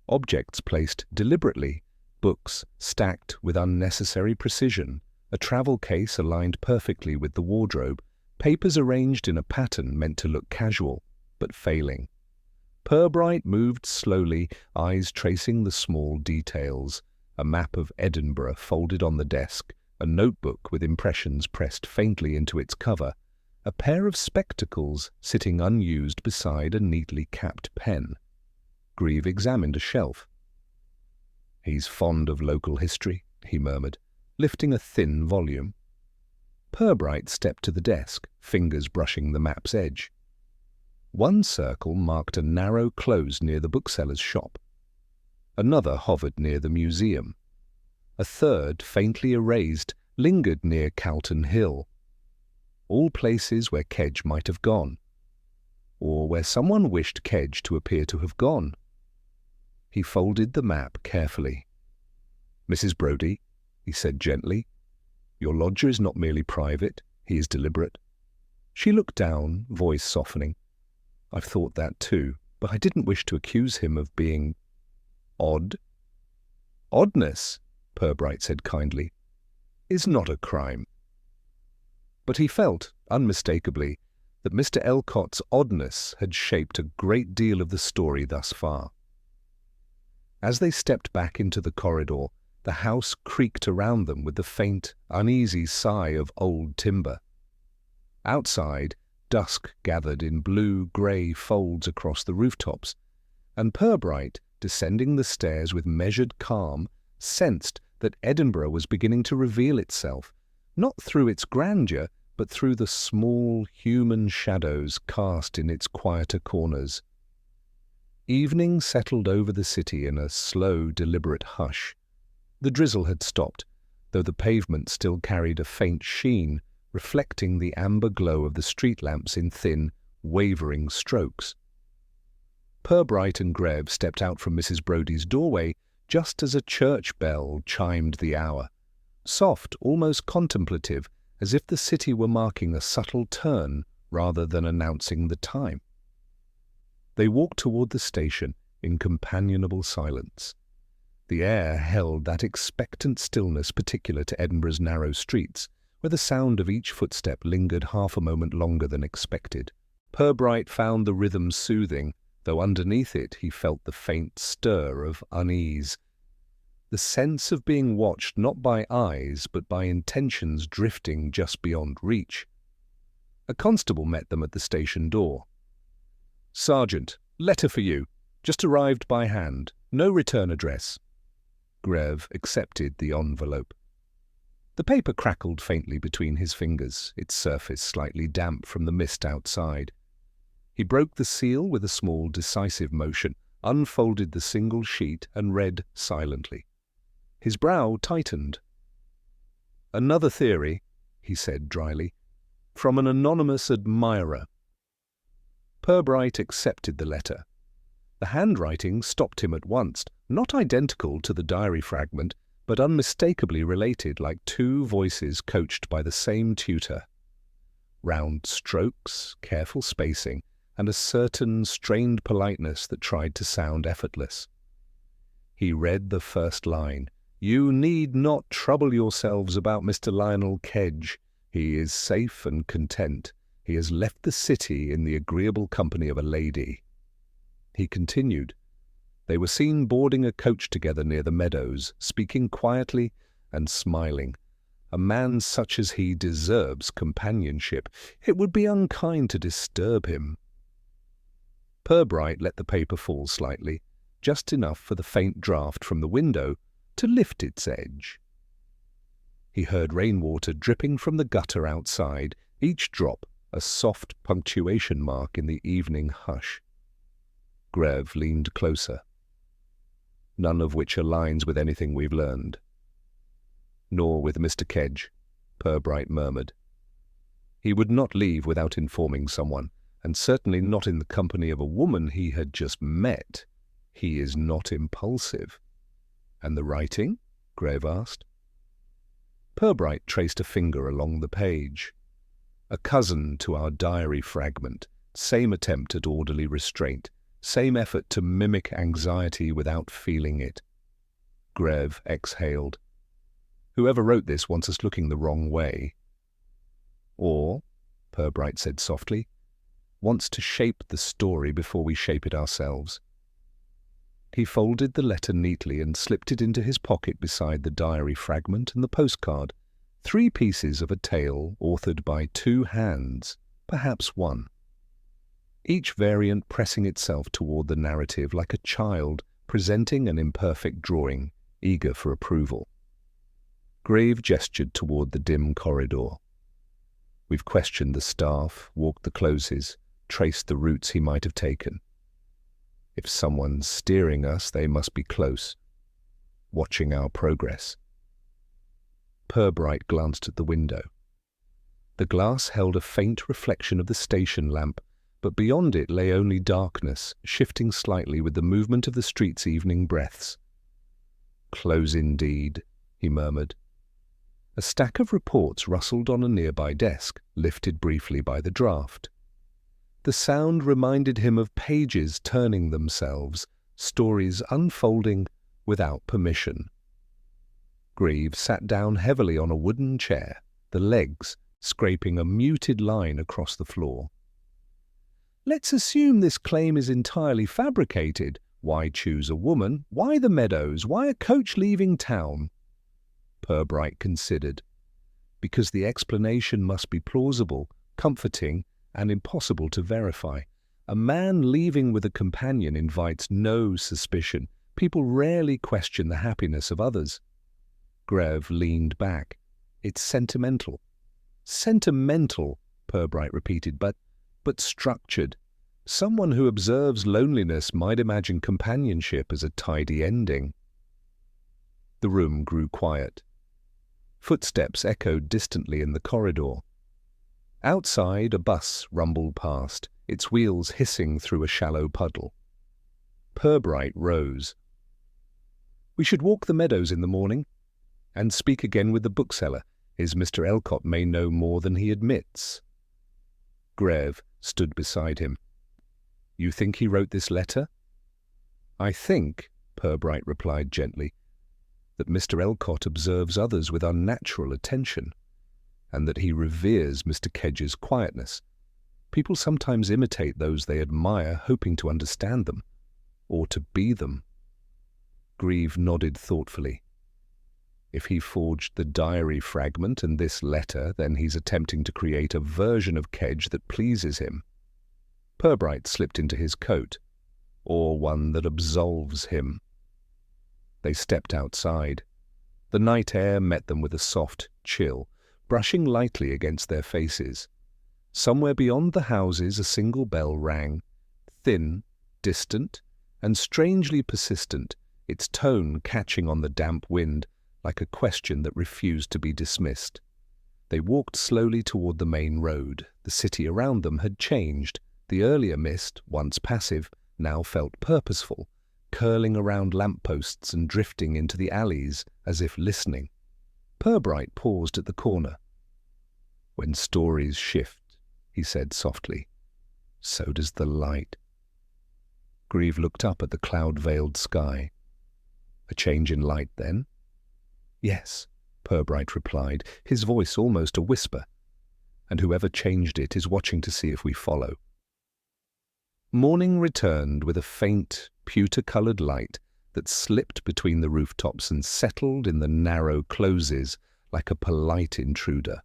S1: Objects placed deliberately, books stacked with unnecessary precision, a travel case aligned perfectly with the wardrobe, papers arranged in a pattern meant to look casual, but failing. Purbright moved slowly, eyes tracing the small details. A map of Edinburgh folded on the desk, a notebook with impressions pressed faintly into its cover, a pair of spectacles sitting unused beside a neatly capped pen. Grieve examined a shelf. "He's fond of local history," he murmured, lifting a thin volume. Purbright stepped to the desk, fingers brushing the map's edge. One circle marked a narrow close near the bookseller's shop. Another hovered near the museum. A third, faintly erased, lingered near Calton Hill. all places where Kedge might have gone, or where someone wished Kedge to appear to have gone. He folded the map carefully. "Mrs. Brodie," he said gently, "your lodger is not merely private, he is deliberate." She looked down, voice softening. "I've thought that too, but I didn't wish to accuse him of being odd." "Oddness," Purbright said kindly, "is not a crime." But he felt, unmistakably, that Mr. Elcott's oddness had shaped a great deal of the story thus far. As they stepped back into the corridor, the house creaked around them with the faint, uneasy sigh of old timber. Outside, dusk gathered in blue-grey folds across the rooftops, and Purbright, descending the stairs with measured calm, sensed that Edinburgh was beginning to reveal itself, not through its grandeur, but through the small human shadows cast in its quieter corners. Evening settled over the city in a slow, deliberate hush. The drizzle had stopped, though the pavement still carried a faint sheen, reflecting the amber glow of the street lamps in thin, wavering strokes. Purbright and Greve stepped out from Mrs. Brodie's doorway just as a church bell chimed the hour, soft, almost contemplative, as if the city were marking a subtle turn rather than announcing the time. They walked toward the station in companionable silence. The air held that expectant stillness particular to Edinburgh's narrow streets, where the sound of each footstep lingered half a moment longer than expected. Purbright found the rhythm soothing, though underneath it he felt the faint stir of unease. The sense of being watched not by eyes, but by intentions drifting just beyond reach. A constable met them at the station door. "Sergeant, letter for you. Just arrived by hand. No return address." Greve accepted the envelope. The paper crackled faintly between his fingers, its surface slightly damp from the mist outside. He broke the seal with a small, decisive motion, unfolded the single sheet, and read silently. His brow tightened. "Another theory," he said dryly, "from an anonymous admirer." Purbright accepted the letter. The handwriting stopped him at once, not identical to the diary fragment, but unmistakably related, like two voices coached by the same tutor. Round strokes, careful spacing, and a certain strained politeness that tried to sound effortless. He read the first line. "You need not trouble yourselves about Mr. Lionel Kedge. He is safe and content. He has left the city in the agreeable company of a lady." He continued. They were seen boarding a coach together near the meadows, speaking quietly and smiling. A man such as he deserves companionship. It would be unkind to disturb him. Purbright let the paper fall slightly, just enough for the faint draught from the window to lift its edge. He heard rainwater dripping from the gutter outside, each drop a soft punctuation mark in the evening hush. Greve leaned closer. "None of which aligns with anything we've learned." "Nor with Mr. Kedge," Purbright murmured. "He would not leave without informing someone, and certainly not in the company of a woman he had just met. He is not impulsive." "And the writing?" Greve asked. Purbright traced a finger along the page. "A cousin to our diary fragment, same attempt at orderly restraint, same effort to mimic anxiety without feeling it." Greve exhaled. "Whoever wrote this wants us looking the wrong way." "Or," Purbright said softly, "wants to shape the story before we shape it ourselves." He folded the letter neatly and slipped it into his pocket beside the diary fragment and the postcard. 3 pieces of a tale authored by 2 hands, perhaps 1. Each variant pressing itself toward the narrative like a child presenting an imperfect drawing, eager for approval. Greve gestured toward the dim corridor. "We've questioned the staff, walked the closes, traced the routes he might have taken. If someone's steering us, they must be close, watching our progress." Purbright glanced at the window. The glass held a faint reflection of the station lamp, but beyond it lay only darkness, shifting slightly with the movement of the street's evening breaths. "Close indeed," he murmured. A stack of reports rustled on a nearby desk, lifted briefly by the draught. The sound reminded him of pages turning themselves, stories unfolding without permission. Grieve sat down heavily on a wooden chair, the legs scraping a muted line across the floor. "Let's assume this claim is entirely fabricated. Why choose a woman? Why the meadows? Why a coach leaving town?" Purbright considered. "Because the explanation must be plausible, comforting, and impossible to verify. A man leaving with a companion invites no suspicion. People rarely question the happiness of others." Greve leaned back. "It's sentimental." "Sentimental," Purbright repeated, but structured. Someone who observes loneliness might imagine companionship as a tidy ending." The room grew quiet. Footsteps echoed distantly in the corridor. Outside, a bus rumbled past, its wheels hissing through a shallow puddle. Purbright rose. "We should walk the meadows in the morning, and speak again with the bookseller. Mr. Elcott may know more than he admits." Greve stood beside him. "You think he wrote this letter?" "I think," Purbright replied gently, "that Mr. Elcott observes others with unnatural attention, and that he reveres Mr. Kedge's quietness. People sometimes imitate those they admire, hoping to understand them, or to be them." Grieve nodded thoughtfully. "If he forged the diary fragment and this letter, then he's attempting to create a version of Kedge that pleases him." Purbright slipped into his coat, "or one that absolves him." They stepped outside. The night air met them with a soft chill, brushing lightly against their faces. Somewhere beyond the houses a single bell rang, thin, distant, and strangely persistent, its tone catching on the damp wind like a question that refused to be dismissed. They walked slowly toward the main road. The city around them had changed. The earlier mist, once passive, now felt purposeful, curling around lampposts and drifting into the alleys as if listening. Purbright paused at the corner. "When stories shift," he said softly, "so does the light." Grieve looked up at the cloud-veiled sky. "A change in light, then?" "Yes," Purbright replied, his voice almost a whisper. "And whoever changed it is watching to see if we follow." Morning returned with a faint, pewter-coloured light that slipped between the rooftops and settled in the narrow closes like a polite intruder.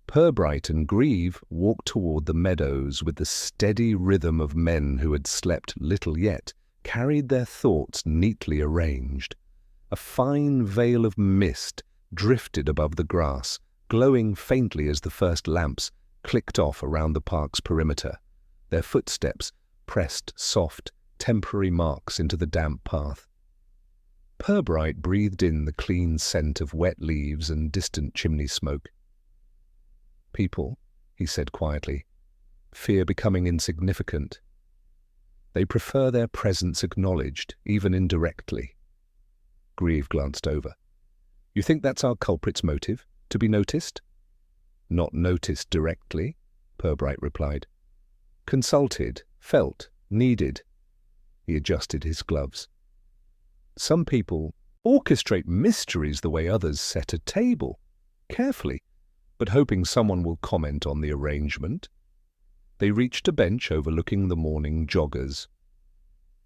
S1: Purbright and Grieve walked toward the meadows with the steady rhythm of men who had slept little yet, carried their thoughts neatly arranged. A fine veil of mist drifted above the grass, glowing faintly as the first lamps clicked off around the park's perimeter. Their footsteps pressed soft, temporary marks into the damp path. Purbright breathed in the clean scent of wet leaves and distant chimney smoke. "People," he said quietly, "fear becoming insignificant. They prefer their presence acknowledged, even indirectly." Grieve glanced over. "You think that's our culprit's motive? To be noticed?" "Not noticed directly," Purbright replied. "Consulted, felt, needed." He adjusted his gloves. "Some people orchestrate mysteries the way others set a table, carefully, but hoping someone will comment on the arrangement." They reached a bench overlooking the morning joggers.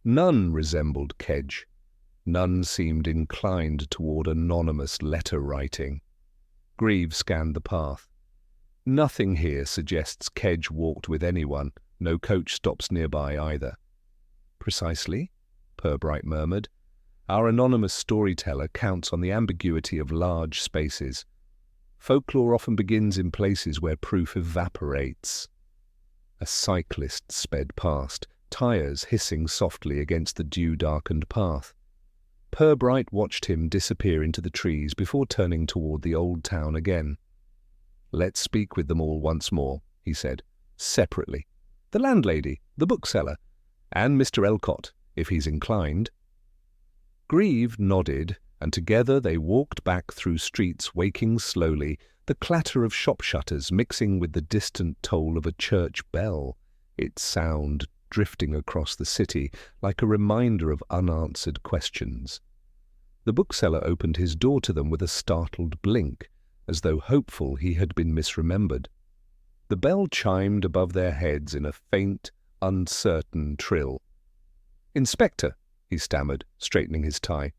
S1: None resembled Kedge. None seemed inclined toward anonymous letter-writing. Grieve scanned the path. "Nothing here suggests Kedge walked with anyone. No coach stops nearby either." "Precisely," Purbright murmured. "Our anonymous storyteller counts on the ambiguity of large spaces. Folklore often begins in places where proof evaporates." A cyclist sped past, tires hissing softly against the dew-darkened path. Purbright watched him disappear into the trees before turning toward the old town again. "Let's speak with them all once more," he said, "separately. The landlady, the bookseller, and Mr. Elcott, if he's inclined." Grieve nodded, and together they walked back through streets waking slowly, the clatter of shop shutters mixing with the distant toll of a church bell, its sound drifting across the city like a reminder of unanswered questions. The bookseller opened his door to them with a startled blink, as though hopeful he had been misremembered. The bell chimed above their heads in a faint, uncertain trill. "Inspector," he stammered, straightening his tie.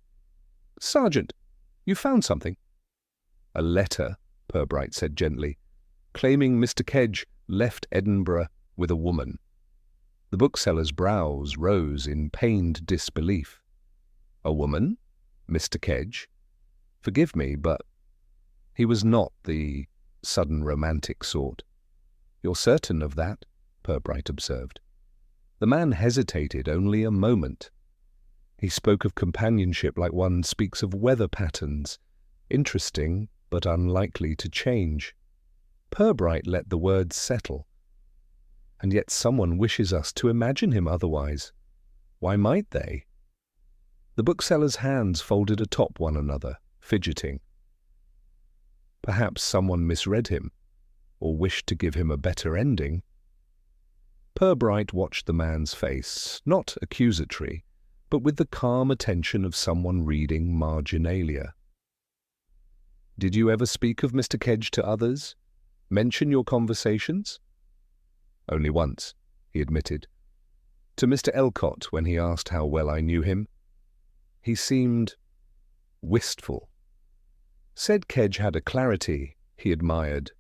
S1: "Sergeant, you found something?" "A letter," Purbright said gently, "claiming Mr. Kedge left Edinburgh with a woman." The bookseller's brows rose in pained disbelief. "A woman? Mr. Kedge? Forgive me, but—" He was not the sudden romantic sort. "You're certain of that?" Purbright observed. The man hesitated only a moment. He spoke of companionship like one speaks of weather patterns, interesting but unlikely to change. Purbright let the words settle. "And yet someone wishes us to imagine him otherwise. Why might they?" The bookseller's hands folded atop one another, fidgeting. Perhaps someone misread him, or wished to give him a better ending. Purbright watched the man's face, not accusatory, but with the calm attention of someone reading marginalia. "Did you ever speak of Mr. Kedge to others? Mention your conversations?" "Only once," he admitted. "To Mr. Elcott when he asked how well I knew him. He seemed wistful. Said Kedge had a clarity he admired."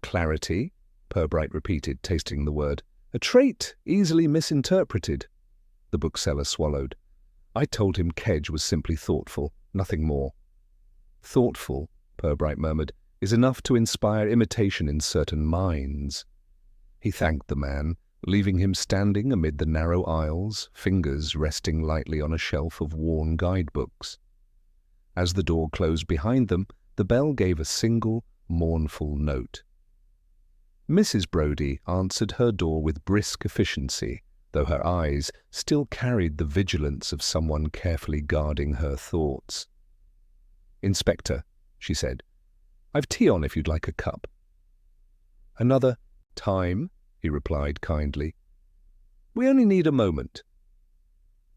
S1: "Clarity?" Purbright repeated, tasting the word. "A trait easily misinterpreted." The bookseller swallowed. "I told him Kedge was simply thoughtful, nothing more." "Thoughtful," Purbright murmured, "is enough to inspire imitation in certain minds." He thanked the man, leaving him standing amid the narrow aisles, fingers resting lightly on a shelf of worn guidebooks. As the door closed behind them, the bell gave a single, mournful note. Mrs. Brodie answered her door with brisk efficiency, though her eyes still carried the vigilance of someone carefully guarding her thoughts. "Inspector," she said, "I've tea on if you'd like a cup." "Another time?" he replied kindly. "We only need a moment."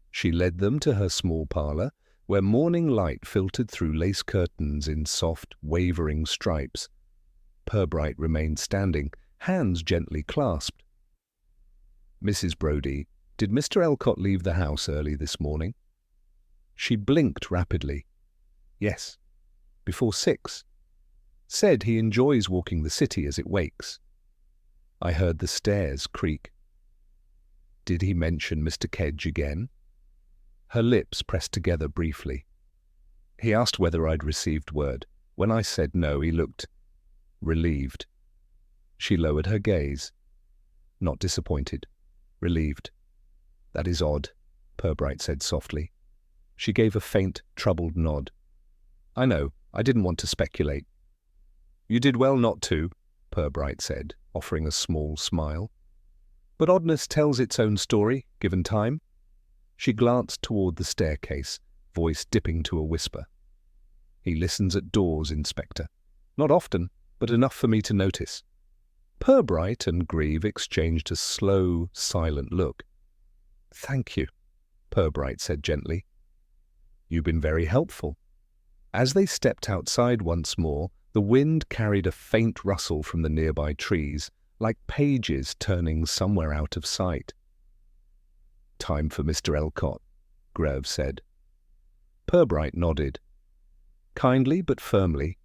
S1: She led them to her small parlour, where morning light filtered through lace curtains in soft, wavering stripes. Purbright remained standing, hands gently clasped. "Mrs. Brodie, did Mr. Elcott leave the house early this morning?" She blinked rapidly. "Yes. Before 6. Said he enjoys walking the city as it wakes. I heard the stairs creak." "Did he mention Mr. Kedge again?" Her lips pressed together briefly. "He asked whether I'd received word. When I said no, he looked relieved." She lowered her gaze. "Not disappointed. Relieved. That is odd," Purbright said softly. She gave a faint, troubled nod. "I know. I didn't want to speculate." "You did well not to," Purbright said, offering a small smile. "But oddness tells its own story, given time." She glanced toward the staircase, voice dipping to a whisper. "He listens at doors, Inspector. Not often, but enough for me to notice." Purbright and Grieve exchanged a slow, silent look. "Thank you," Purbright said gently. "You've been very helpful." As they stepped outside once more, the wind carried a faint rustle from the nearby trees, like pages turning somewhere out of sight. "Time for Mr. Elcott," Greve said. Purbright nodded. Kindly but firmly.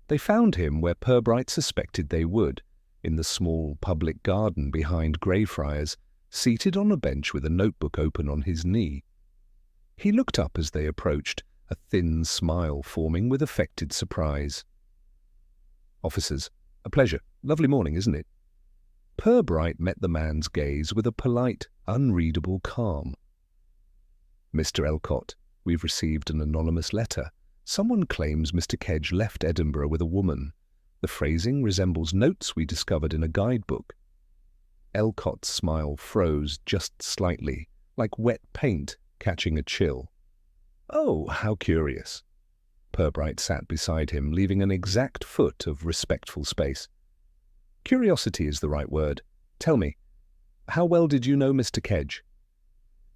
S1: They found him where Purbright suspected they would, in the small public garden behind Greyfriars, seated on a bench with a notebook open on his knee. He looked up as they approached, a thin smile forming with affected surprise. "Officers, a pleasure. Lovely morning, isn't it?" Purbright met the man's gaze with a polite, unreadable calm. "Mr. Elcott, we've received an anonymous letter. Someone claims Mr. Kedge left Edinburgh with a woman. The phrasing resembles notes we discovered in a guidebook. Elcott's smile froze just slightly, like wet paint catching a chill. Oh, how curious. Purbright sat beside him, leaving an exact foot of respectful space. Curiosity is the right word. Tell me, how well did you know Mr. Kedge?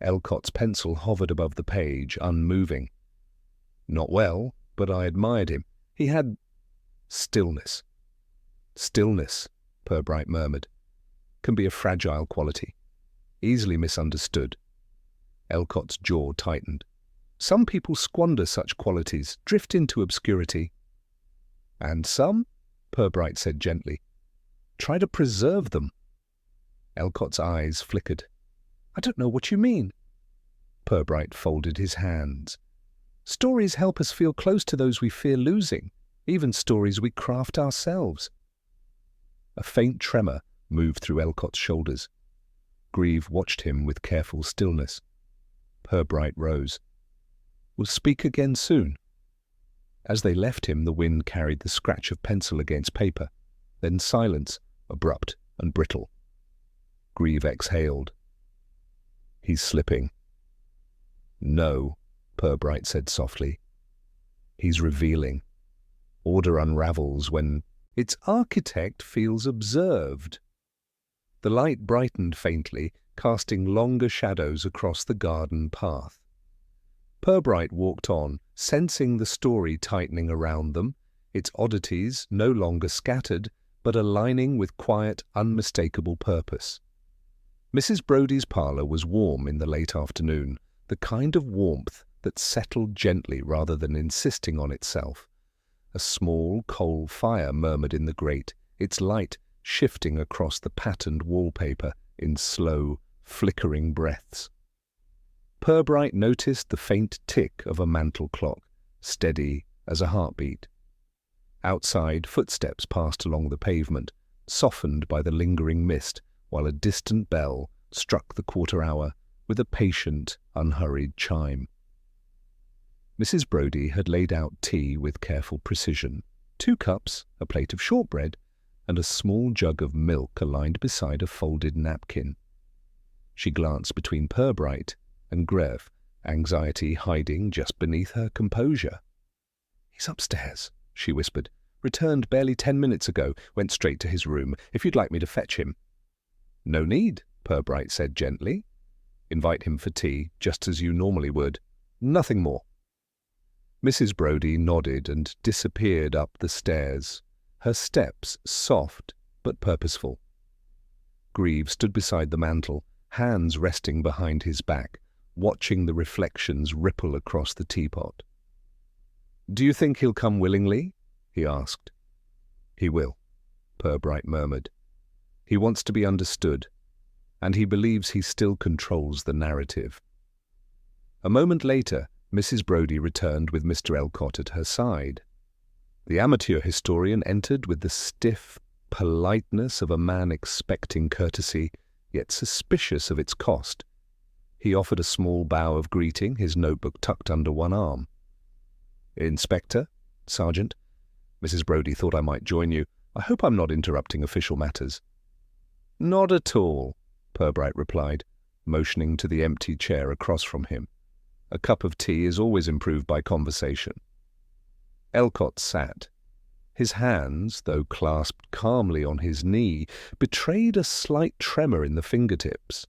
S1: Elcott's pencil hovered above the page, unmoving. Not well, but I admired him. He had stillness. Stillness, Purbright murmured, can be a fragile quality, easily misunderstood. Elcott's jaw tightened. Some people squander such qualities, drift into obscurity. And some, Purbright said gently, try to preserve them. Elcott's eyes flickered. I don't know what you mean. Purbright folded his hands. Stories help us feel close to those we fear losing, even stories we craft ourselves. A faint tremor moved through Elcott's shoulders. Grieve watched him with careful stillness. Purbright rose. We'll speak again soon. As they left him, the wind carried the scratch of pencil against paper, then silence, abrupt and brittle. Grieve exhaled. He's slipping. No, Purbright said softly. He's revealing. Order unravels when its architect feels observed. The light brightened faintly, casting longer shadows across the garden path. Purbright walked on, sensing the story tightening around them, its oddities no longer scattered, but aligning with quiet, unmistakable purpose. Mrs. Brodie's parlour was warm in the late afternoon, the kind of warmth that settled gently rather than insisting on itself. A small coal fire murmured in the grate, its light shifting across the patterned wallpaper in slow, flickering breaths. Purbright noticed the faint tick of a mantel clock, steady as a heartbeat. Outside, footsteps passed along the pavement, softened by the lingering mist, while a distant bell struck the quarter hour with a patient, unhurried chime. Mrs. Brodie had laid out tea with careful precision. 2 cups, a plate of shortbread, and a small jug of milk aligned beside a folded napkin. She glanced between Purbright and Greve, anxiety hiding just beneath her composure. He's upstairs, she whispered. Returned barely 10 minutes ago, went straight to his room. If you'd like me to fetch him. No need, Purbright said gently. Invite him for tea, just as you normally would. Nothing more. Mrs. Brodie nodded and disappeared up the stairs, her steps soft but purposeful. Grieve stood beside the mantel, hands resting behind his back, watching the reflections ripple across the teapot. Do you think he'll come willingly? He asked. He will, Purbright murmured. He wants to be understood, and he believes he still controls the narrative. A moment later, Mrs. Brodie returned with Mr. Elcott at her side. The amateur historian entered with the stiff politeness of a man expecting courtesy, yet suspicious of its cost. He offered a small bow of greeting, his notebook tucked under one arm. Inspector, Sergeant, Mrs. Brodie thought I might join you. I hope I'm not interrupting official matters. Not at all, Purbright replied, motioning to the empty chair across from him. A cup of tea is always improved by conversation. Elcott sat. His hands, though clasped calmly on his knee, betrayed a slight tremor in the fingertips.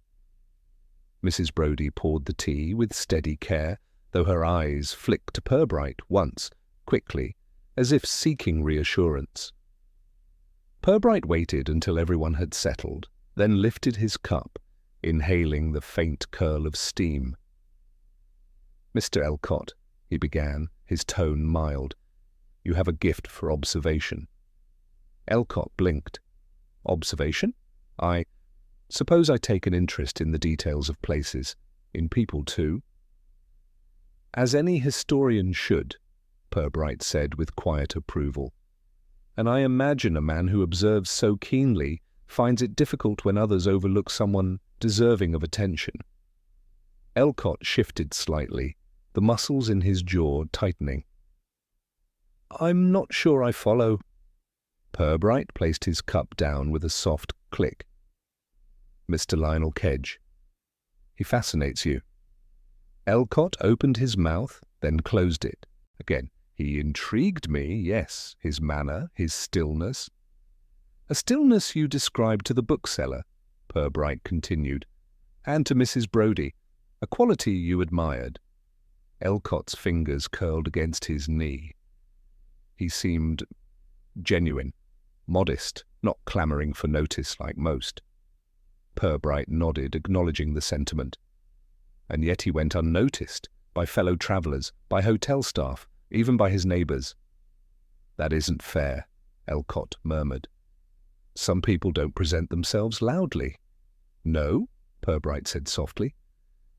S1: Mrs. Brodie poured the tea with steady care, though her eyes flicked to Purbright once, quickly, as if seeking reassurance. Purbright waited until everyone had settled, then lifted his cup, inhaling the faint curl of steam. Mr. Elcott, he began, his tone mild, you have a gift for observation. Elcott blinked. Observation? I suppose I take an interest in the details of places, in people too. As any historian should, Purbright said with quiet approval. And I imagine a man who observes so keenly finds it difficult when others overlook someone deserving of attention. Elcott shifted slightly, the muscles in his jaw tightening. I'm not sure I follow. Purbright placed his cup down with a soft click. Mr. Lionel Kedge. He fascinates you. Elcott opened his mouth, then closed it. Again, he intrigued me, yes, his manner, his stillness. A stillness you described to the bookseller, Purbright continued, and to Mrs. Brodie, a quality you admired. Elcott's fingers curled against his knee. He seemed genuine, modest, not clamouring for notice like most. Purbright nodded, acknowledging the sentiment. And yet he went unnoticed by fellow travellers, by hotel staff, even by his neighbours. That isn't fair, Elcott murmured. Some people don't present themselves loudly. No, Purbright said softly,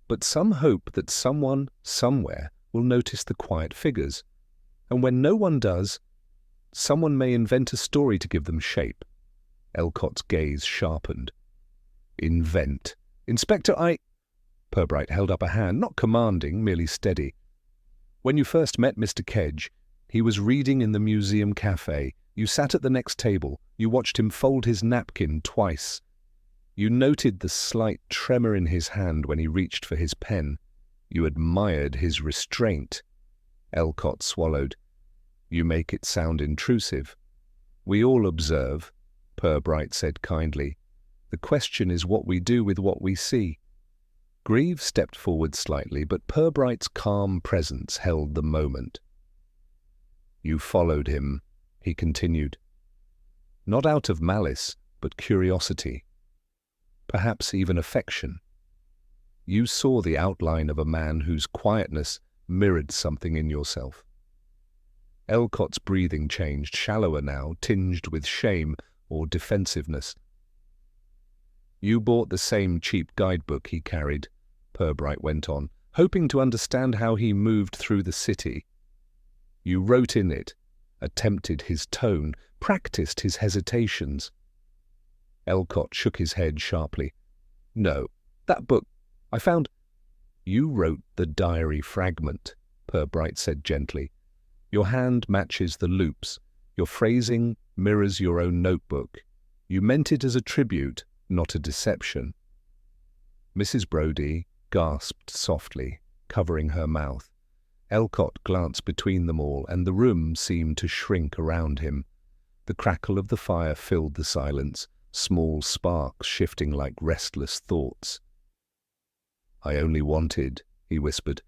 S1: but some hope that someone, somewhere, will notice the quiet figures, and when no one does, someone may invent a story to give them shape. Elcott's gaze sharpened. Invent. Inspector, Purbright held up a hand, not commanding, merely steady. When you first met Mr. Kedge, he was reading in the museum cafe. You sat at the next table. You watched him fold his napkin twice. You noted the slight tremor in his hand when he reached for his pen. You admired his restraint. Elcott swallowed. You make it sound intrusive. We all observe, Purbright said kindly. The question is what we do with what we see. Grieve stepped forward slightly, but Purbright's calm presence held the moment. You followed him, he continued. Not out of malice, but curiosity. Perhaps even affection. You saw the outline of a man whose quietness mirrored something in yourself. Elcott's breathing changed, shallower now, tinged with shame or defensiveness. You bought the same cheap guidebook he carried, Purbright went on, hoping to understand how he moved through the city. You wrote in it, attempted his tone, practiced his hesitations. Elcott shook his head sharply. No, that book, I found... You wrote the diary fragment, Purbright said gently. Your hand matches the loops. Your phrasing mirrors your own notebook. You meant it as a tribute, not a deception. Mrs. Brodie gasped softly, covering her mouth. Elcott glanced between them all, and the room seemed to shrink around him. The crackle of the fire filled the silence, small sparks shifting like restless thoughts. I only wanted, he whispered,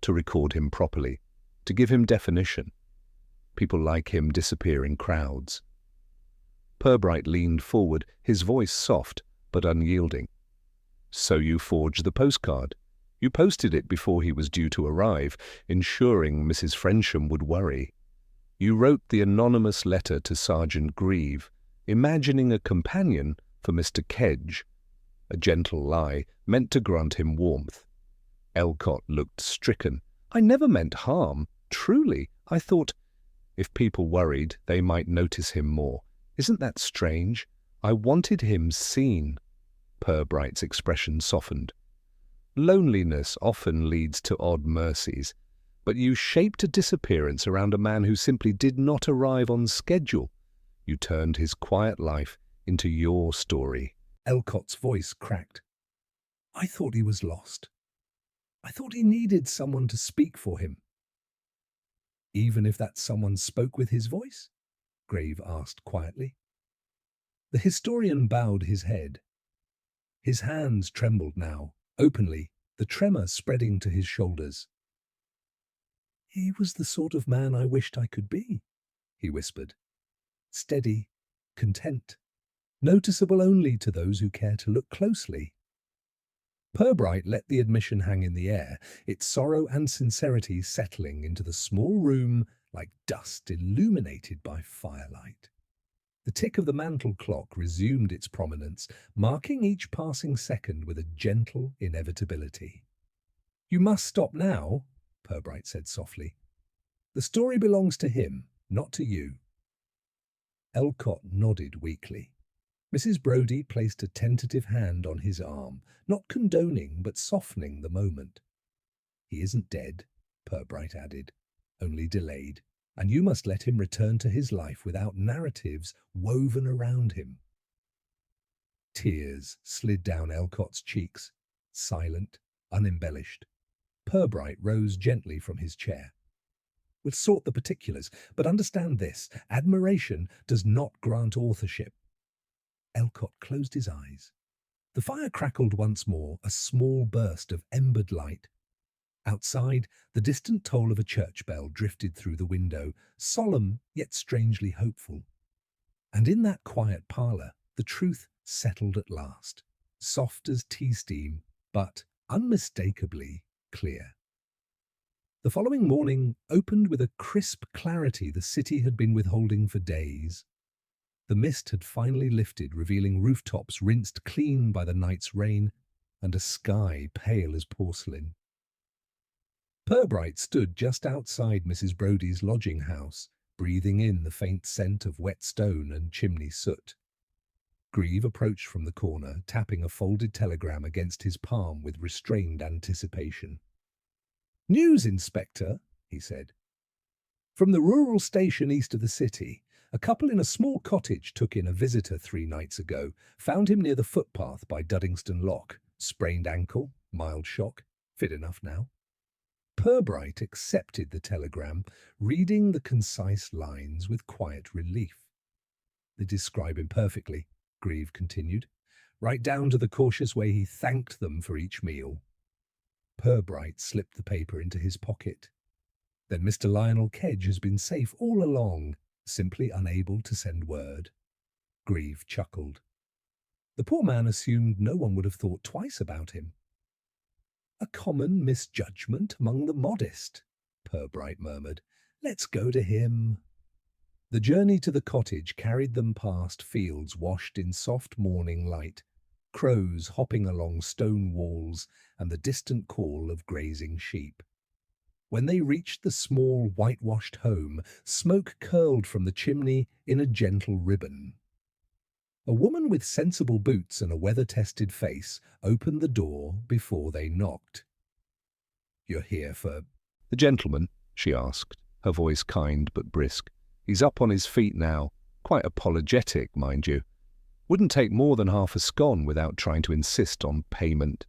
S1: to record him properly, to give him definition. People like him disappear in crowds. Purbright leaned forward, his voice soft but unyielding. So you forged the postcard. You posted it before he was due to arrive, ensuring Mrs. Frensham would worry. You wrote the anonymous letter to Sergeant Grieve, imagining a companion for Mr. Kedge, a gentle lie meant to grant him warmth. Elcott looked stricken. I never meant harm. Truly, I thought, if people worried, they might notice him more. Isn't that strange? I wanted him seen. Purbright's expression softened. Loneliness often leads to odd mercies, but you shaped a disappearance around a man who simply did not arrive on schedule. You turned his quiet life into your story. Elcott's voice cracked. I thought he was lost. I thought he needed someone to speak for him. Even if that someone spoke with his voice? Grave asked quietly. The historian bowed his head. His hands trembled now, openly, the tremor spreading to his shoulders. He was the sort of man I wished I could be, he whispered. Steady, content, noticeable only to those who care to look closely. Purbright let the admission hang in the air, its sorrow and sincerity settling into the small room like dust illuminated by firelight. The tick of the mantel clock resumed its prominence, marking each passing second with a gentle inevitability. You must stop now, Purbright said softly. The story belongs to him, not to you. Elcott nodded weakly. Mrs. Brodie placed a tentative hand on his arm, not condoning but softening the moment. He isn't dead, Purbright added, only delayed. and you must let him return to his life without narratives woven around him." Tears slid down Elcott's cheeks, silent, unembellished. Purbright rose gently from his chair. "We'll sort the particulars, but understand this: admiration does not grant authorship." Elcott closed his eyes. The fire crackled once more, a small burst of embered light. Outside, the distant toll of a church bell drifted through the window, solemn yet strangely hopeful. And in that quiet parlour, the truth settled at last, soft as tea steam, but unmistakably clear. The following morning opened with a crisp clarity the city had been withholding for days. The mist had finally lifted, revealing rooftops rinsed clean by the night's rain and a sky pale as porcelain. Purbright stood just outside Mrs. Brodie's lodging house, breathing in the faint scent of wet stone and chimney soot. Grieve approached from the corner, tapping a folded telegram against his palm with restrained anticipation. "News, Inspector," he said. "From the rural station east of the city. A couple in a small cottage took in a visitor 3 nights ago, found him near the footpath by Duddingston Lock. Sprained ankle, mild shock, fit enough now." Purbright accepted the telegram, reading the concise lines with quiet relief. "They describe him perfectly," Grieve continued, "right down to the cautious way he thanked them for each meal." Purbright slipped the paper into his pocket. "Then Mr. Lionel Kedge has been safe all along, simply unable to send word." Grieve chuckled. The poor man assumed no one would have thought twice about him. "A common misjudgment among the modest," Purbright murmured. "Let's go to him." The journey to the cottage carried them past fields washed in soft morning light, crows hopping along stone walls, and the distant call of grazing sheep. When they reached the small whitewashed home, smoke curled from the chimney in a gentle ribbon. A woman with sensible boots and a weather-tested face opened the door before they knocked. "You're here for—" "The gentleman?" she asked, her voice kind but brisk. "He's up on his feet now, quite apologetic, mind you. Wouldn't take more than half a scone without trying to insist on payment."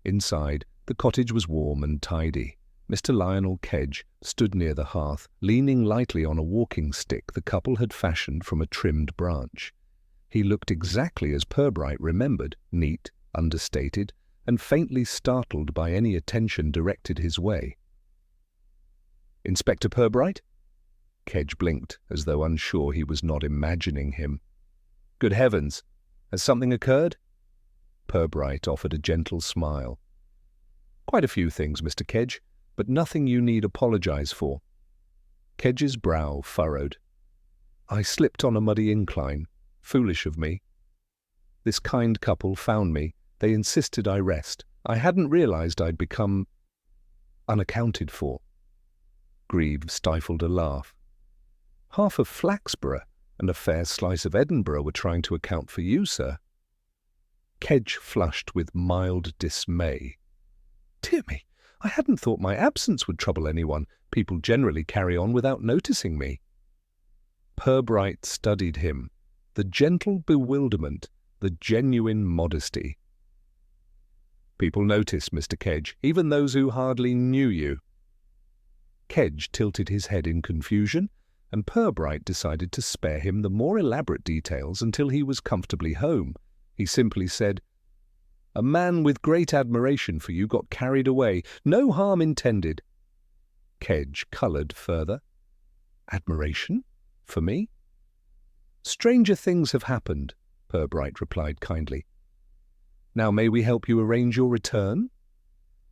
S1: Inside, the cottage was warm and tidy. Mr. Lionel Kedge stood near the hearth, leaning lightly on a walking stick the couple had fashioned from a trimmed branch. He looked exactly as Purbright remembered, neat, understated, and faintly startled by any attention directed his way. "Inspector Purbright?" Kedge blinked, as though unsure he was not imagining him. "Good heavens! Has something occurred?" Purbright offered a gentle smile. "Quite a few things, Mr. Kedge, but nothing you need apologize for." Kedge's brow furrowed. "I slipped on a muddy incline. Foolish of me. This kind couple found me. They insisted I rest. I hadn't realized I'd become unaccounted for." Grieve stifled a laugh. "Half of Flaxborough and a fair slice of Edinburgh were trying to account for you, sir." Kedge flushed with mild dismay. "Dear me, I hadn't thought my absence would trouble anyone. People generally carry on without noticing me." Purbright studied him. The gentle bewilderment, the genuine modesty. "People notice, Mr. Kedge, even those who hardly knew you." Kedge tilted his head in confusion, and Purbright decided to spare him the more elaborate details until he was comfortably home. He simply said, "A man with great admiration for you got carried away. No harm intended." Kedge coloured further. "Admiration? For me?" "Stranger things have happened," Purbright replied kindly. "Now may we help you arrange your return?"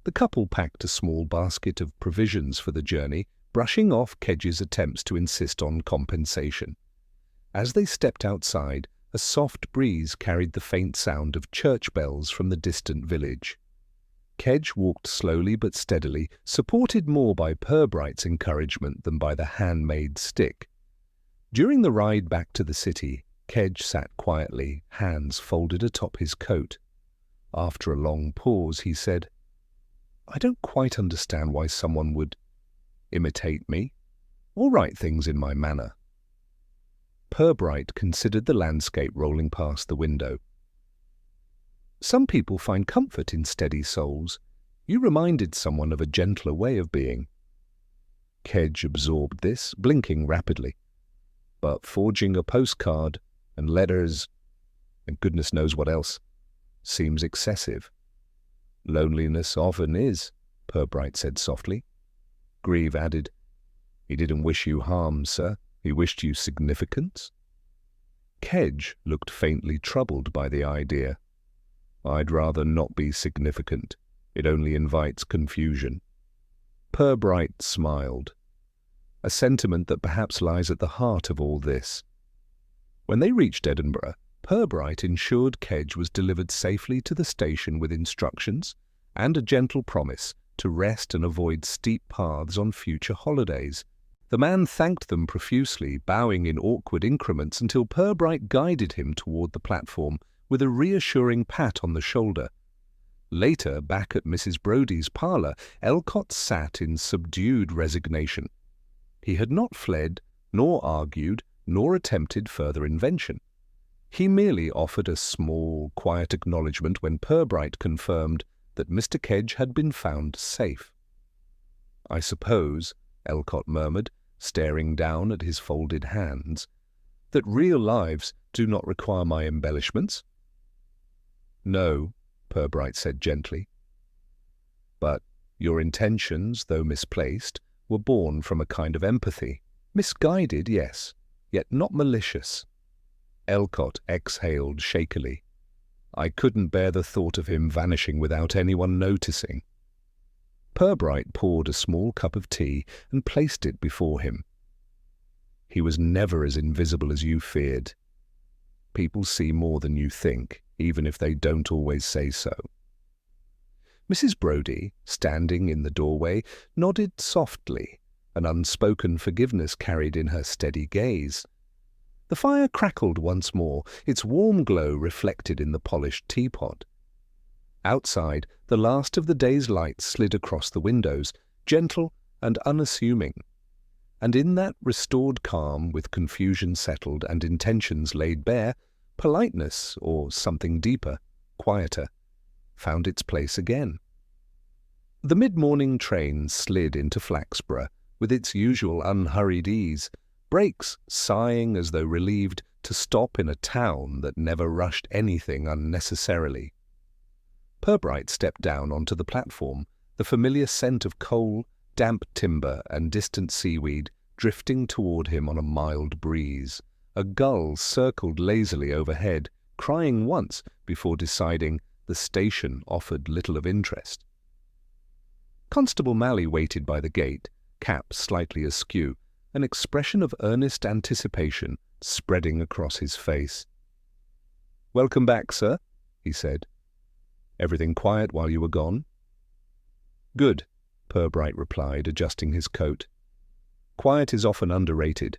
S1: The couple packed a small basket of provisions for the journey, brushing off Kedge's attempts to insist on compensation. As they stepped outside, a soft breeze carried the faint sound of church bells from the distant village. Kedge walked slowly but steadily, supported more by Purbright's encouragement than by the handmade stick. During the ride back to the city, Kedge sat quietly, hands folded atop his coat. After a long pause, he said, "I don't quite understand why someone would imitate me." or write things in my manner. Purbright considered the landscape rolling past the window. Some people find comfort in steady souls. You reminded someone of a gentler way of being. Kedge absorbed this, blinking rapidly. But forging a postcard and letters, and goodness knows what else, seems excessive. Loneliness often is, Purbright said softly. Grieve added, He didn't wish you harm, sir. He wished you significance. Kedge looked faintly troubled by the idea. I'd rather not be significant. It only invites confusion. Purbright smiled, a sentiment that perhaps lies at the heart of all this. When they reached Edinburgh, Purbright ensured Kedge was delivered safely to the station with instructions and a gentle promise to rest and avoid steep paths on future holidays. The man thanked them profusely, bowing in awkward increments until Purbright guided him toward the platform with a reassuring pat on the shoulder. Later, back at Mrs. Brodie's parlour, Elcott sat in subdued resignation. He had not fled, nor argued, nor attempted further invention. He merely offered a small, quiet acknowledgment when Purbright confirmed that Mr. Kedge had been found safe. I suppose, Elcott murmured, staring down at his folded hands, that real lives do not require my embellishments? No, Purbright said gently. But your intentions, though misplaced, were born from a kind of empathy. Misguided, yes, yet not malicious. Elcott exhaled shakily. I couldn't bear the thought of him vanishing without anyone noticing. Purbright poured a small cup of tea and placed it before him. He was never as invisible as you feared. People see more than you think, even if they don't always say so. Mrs. Brodie, standing in the doorway, nodded softly, an unspoken forgiveness carried in her steady gaze. The fire crackled once more, its warm glow reflected in the polished teapot. Outside, the last of the day's light slid across the windows, gentle and unassuming. And in that restored calm, with confusion settled and intentions laid bare, politeness, or something deeper, quieter, found its place again. The mid-morning train slid into Flaxborough with its usual unhurried ease, brakes sighing as though relieved to stop in a town that never rushed anything unnecessarily. Purbright stepped down onto the platform, the familiar scent of coal, damp timber and distant seaweed drifting toward him on a mild breeze. A gull circled lazily overhead, crying once before deciding the station offered little of interest. Constable Malley waited by the gate, cap slightly askew, an expression of earnest anticipation spreading across his face. "Welcome back, sir," he said. "Everything quiet while you were gone?" "Good," Purbright replied, adjusting his coat. "Quiet is often underrated."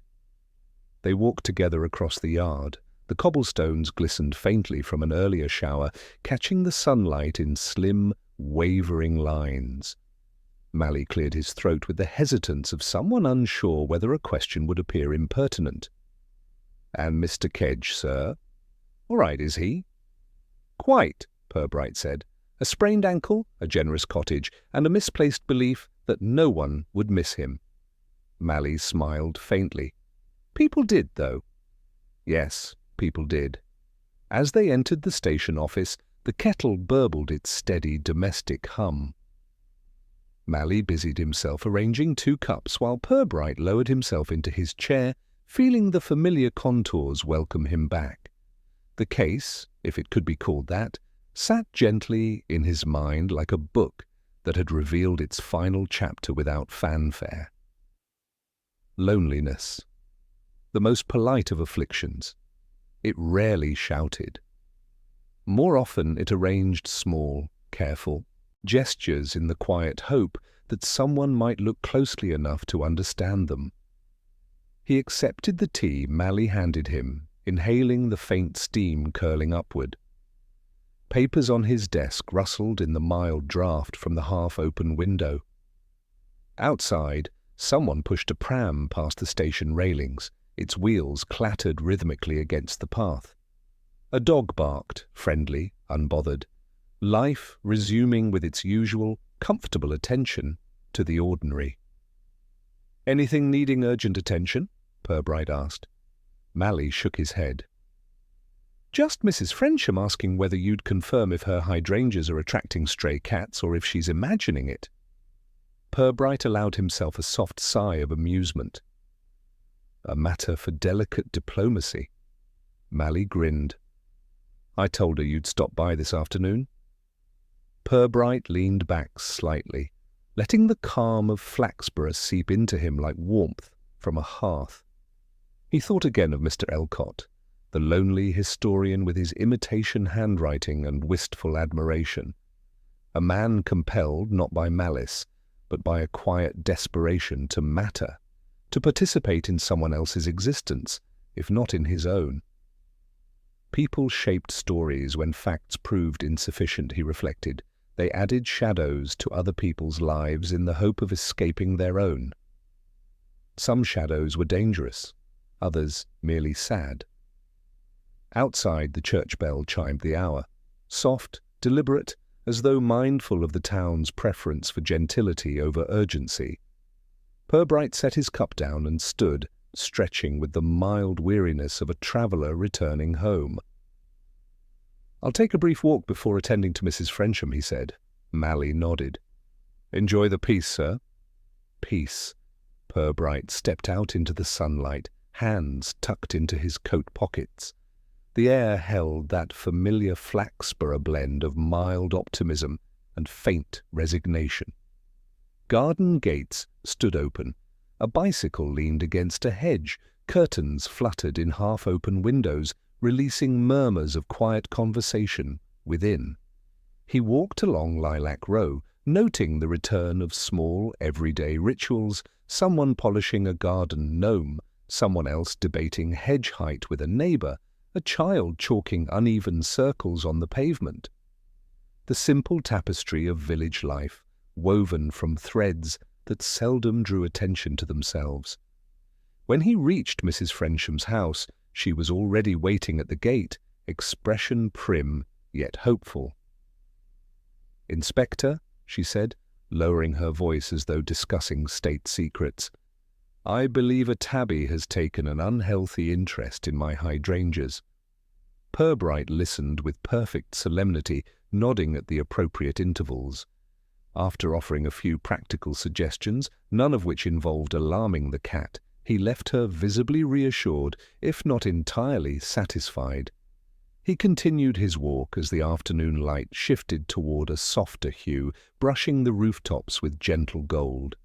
S1: They walked together across the yard. The cobblestones glistened faintly from an earlier shower, catching the sunlight in slim, wavering lines. Malley cleared his throat with the hesitance of someone unsure whether a question would appear impertinent. "And Mr. Kedge, sir? All right, is he?" "Quite," Purbright said. "A sprained ankle, a generous cottage, and a misplaced belief that no one would miss him." Malley smiled faintly. "People did, though." Yes, people did. As they entered the station office, the kettle burbled its steady domestic hum. Malley busied himself arranging 2 cups while Purbright lowered himself into his chair, feeling the familiar contours welcome him back. The case, if it could be called that, sat gently in his mind like a book that had revealed its final chapter without fanfare. Loneliness. The most polite of afflictions. It rarely shouted. More often it arranged small, careful gestures in the quiet hope that someone might look closely enough to understand them. He accepted the tea Malley handed him, inhaling the faint steam curling upward. Papers on his desk rustled in the mild draught from the half-open window. Outside, Someone pushed a pram past the station railings. Its wheels clattered rhythmically against the path. A dog barked, friendly, unbothered, life resuming with its usual, comfortable attention to the ordinary. "Anything needing urgent attention?" Purbright asked. Mally shook his head. "Just Mrs. Frensham asking whether you'd confirm if her hydrangeas are attracting stray cats or if she's imagining it." Purbright allowed himself a soft sigh of amusement. "A matter for delicate diplomacy." Mally grinned. "I told her you'd stop by this afternoon." Purbright leaned back slightly, letting the calm of Flaxborough seep into him like warmth from a hearth. He thought again of Mr. Elcott, the lonely historian with his imitation handwriting and wistful admiration, a man compelled not by malice, but by a quiet desperation to matter, to participate in someone else's existence, if not in his own. People shaped stories when facts proved insufficient, he reflected. They added shadows to other people's lives in the hope of escaping their own. Some shadows were dangerous, others merely sad. Outside, the church bell chimed the hour, soft, deliberate, as though mindful of the town's preference for gentility over urgency. Purbright set his cup down and stood, stretching with the mild weariness of a traveller returning home. "I'll take a brief walk before attending to Mrs. Frensham," he said. Mally nodded. "Enjoy the peace, sir." Peace. Purbright stepped out into the sunlight, hands tucked into his coat pockets. The air held that familiar Flaxborough blend of mild optimism and faint resignation. Garden gates stood open. A bicycle leaned against a hedge. Curtains fluttered in half-open windows, releasing murmurs of quiet conversation within. He walked along Lilac Row, noting the return of small, everyday rituals, someone polishing a garden gnome, someone else debating hedge height with a neighbour, a child chalking uneven circles on the pavement. The simple tapestry of village life, woven from threads that seldom drew attention to themselves. When he reached Mrs. Frensham's house, she was already waiting at the gate, expression prim yet hopeful. "Inspector," she said, lowering her voice as though discussing state secrets, "I believe a tabby has taken an unhealthy interest in my hydrangeas." Purbright listened with perfect solemnity, nodding at the appropriate intervals. After offering a few practical suggestions, none of which involved alarming the cat, he left her visibly reassured, if not entirely satisfied. He continued his walk as the afternoon light shifted toward a softer hue, brushing the rooftops with gentle gold.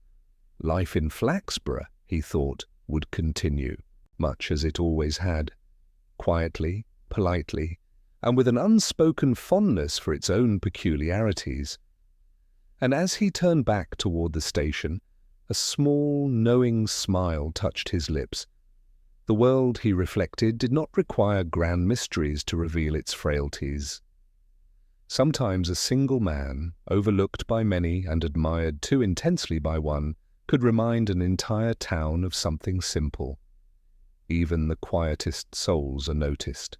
S1: Life in Flaxborough, he thought, would continue, much as it always had, quietly, politely, and with an unspoken fondness for its own peculiarities. And as he turned back toward the station, a small, knowing smile touched his lips. The world, he reflected, did not require grand mysteries to reveal its frailties. Sometimes a single man, overlooked by many and admired too intensely by one, could remind an entire town of something simple. Even the quietest souls are noticed.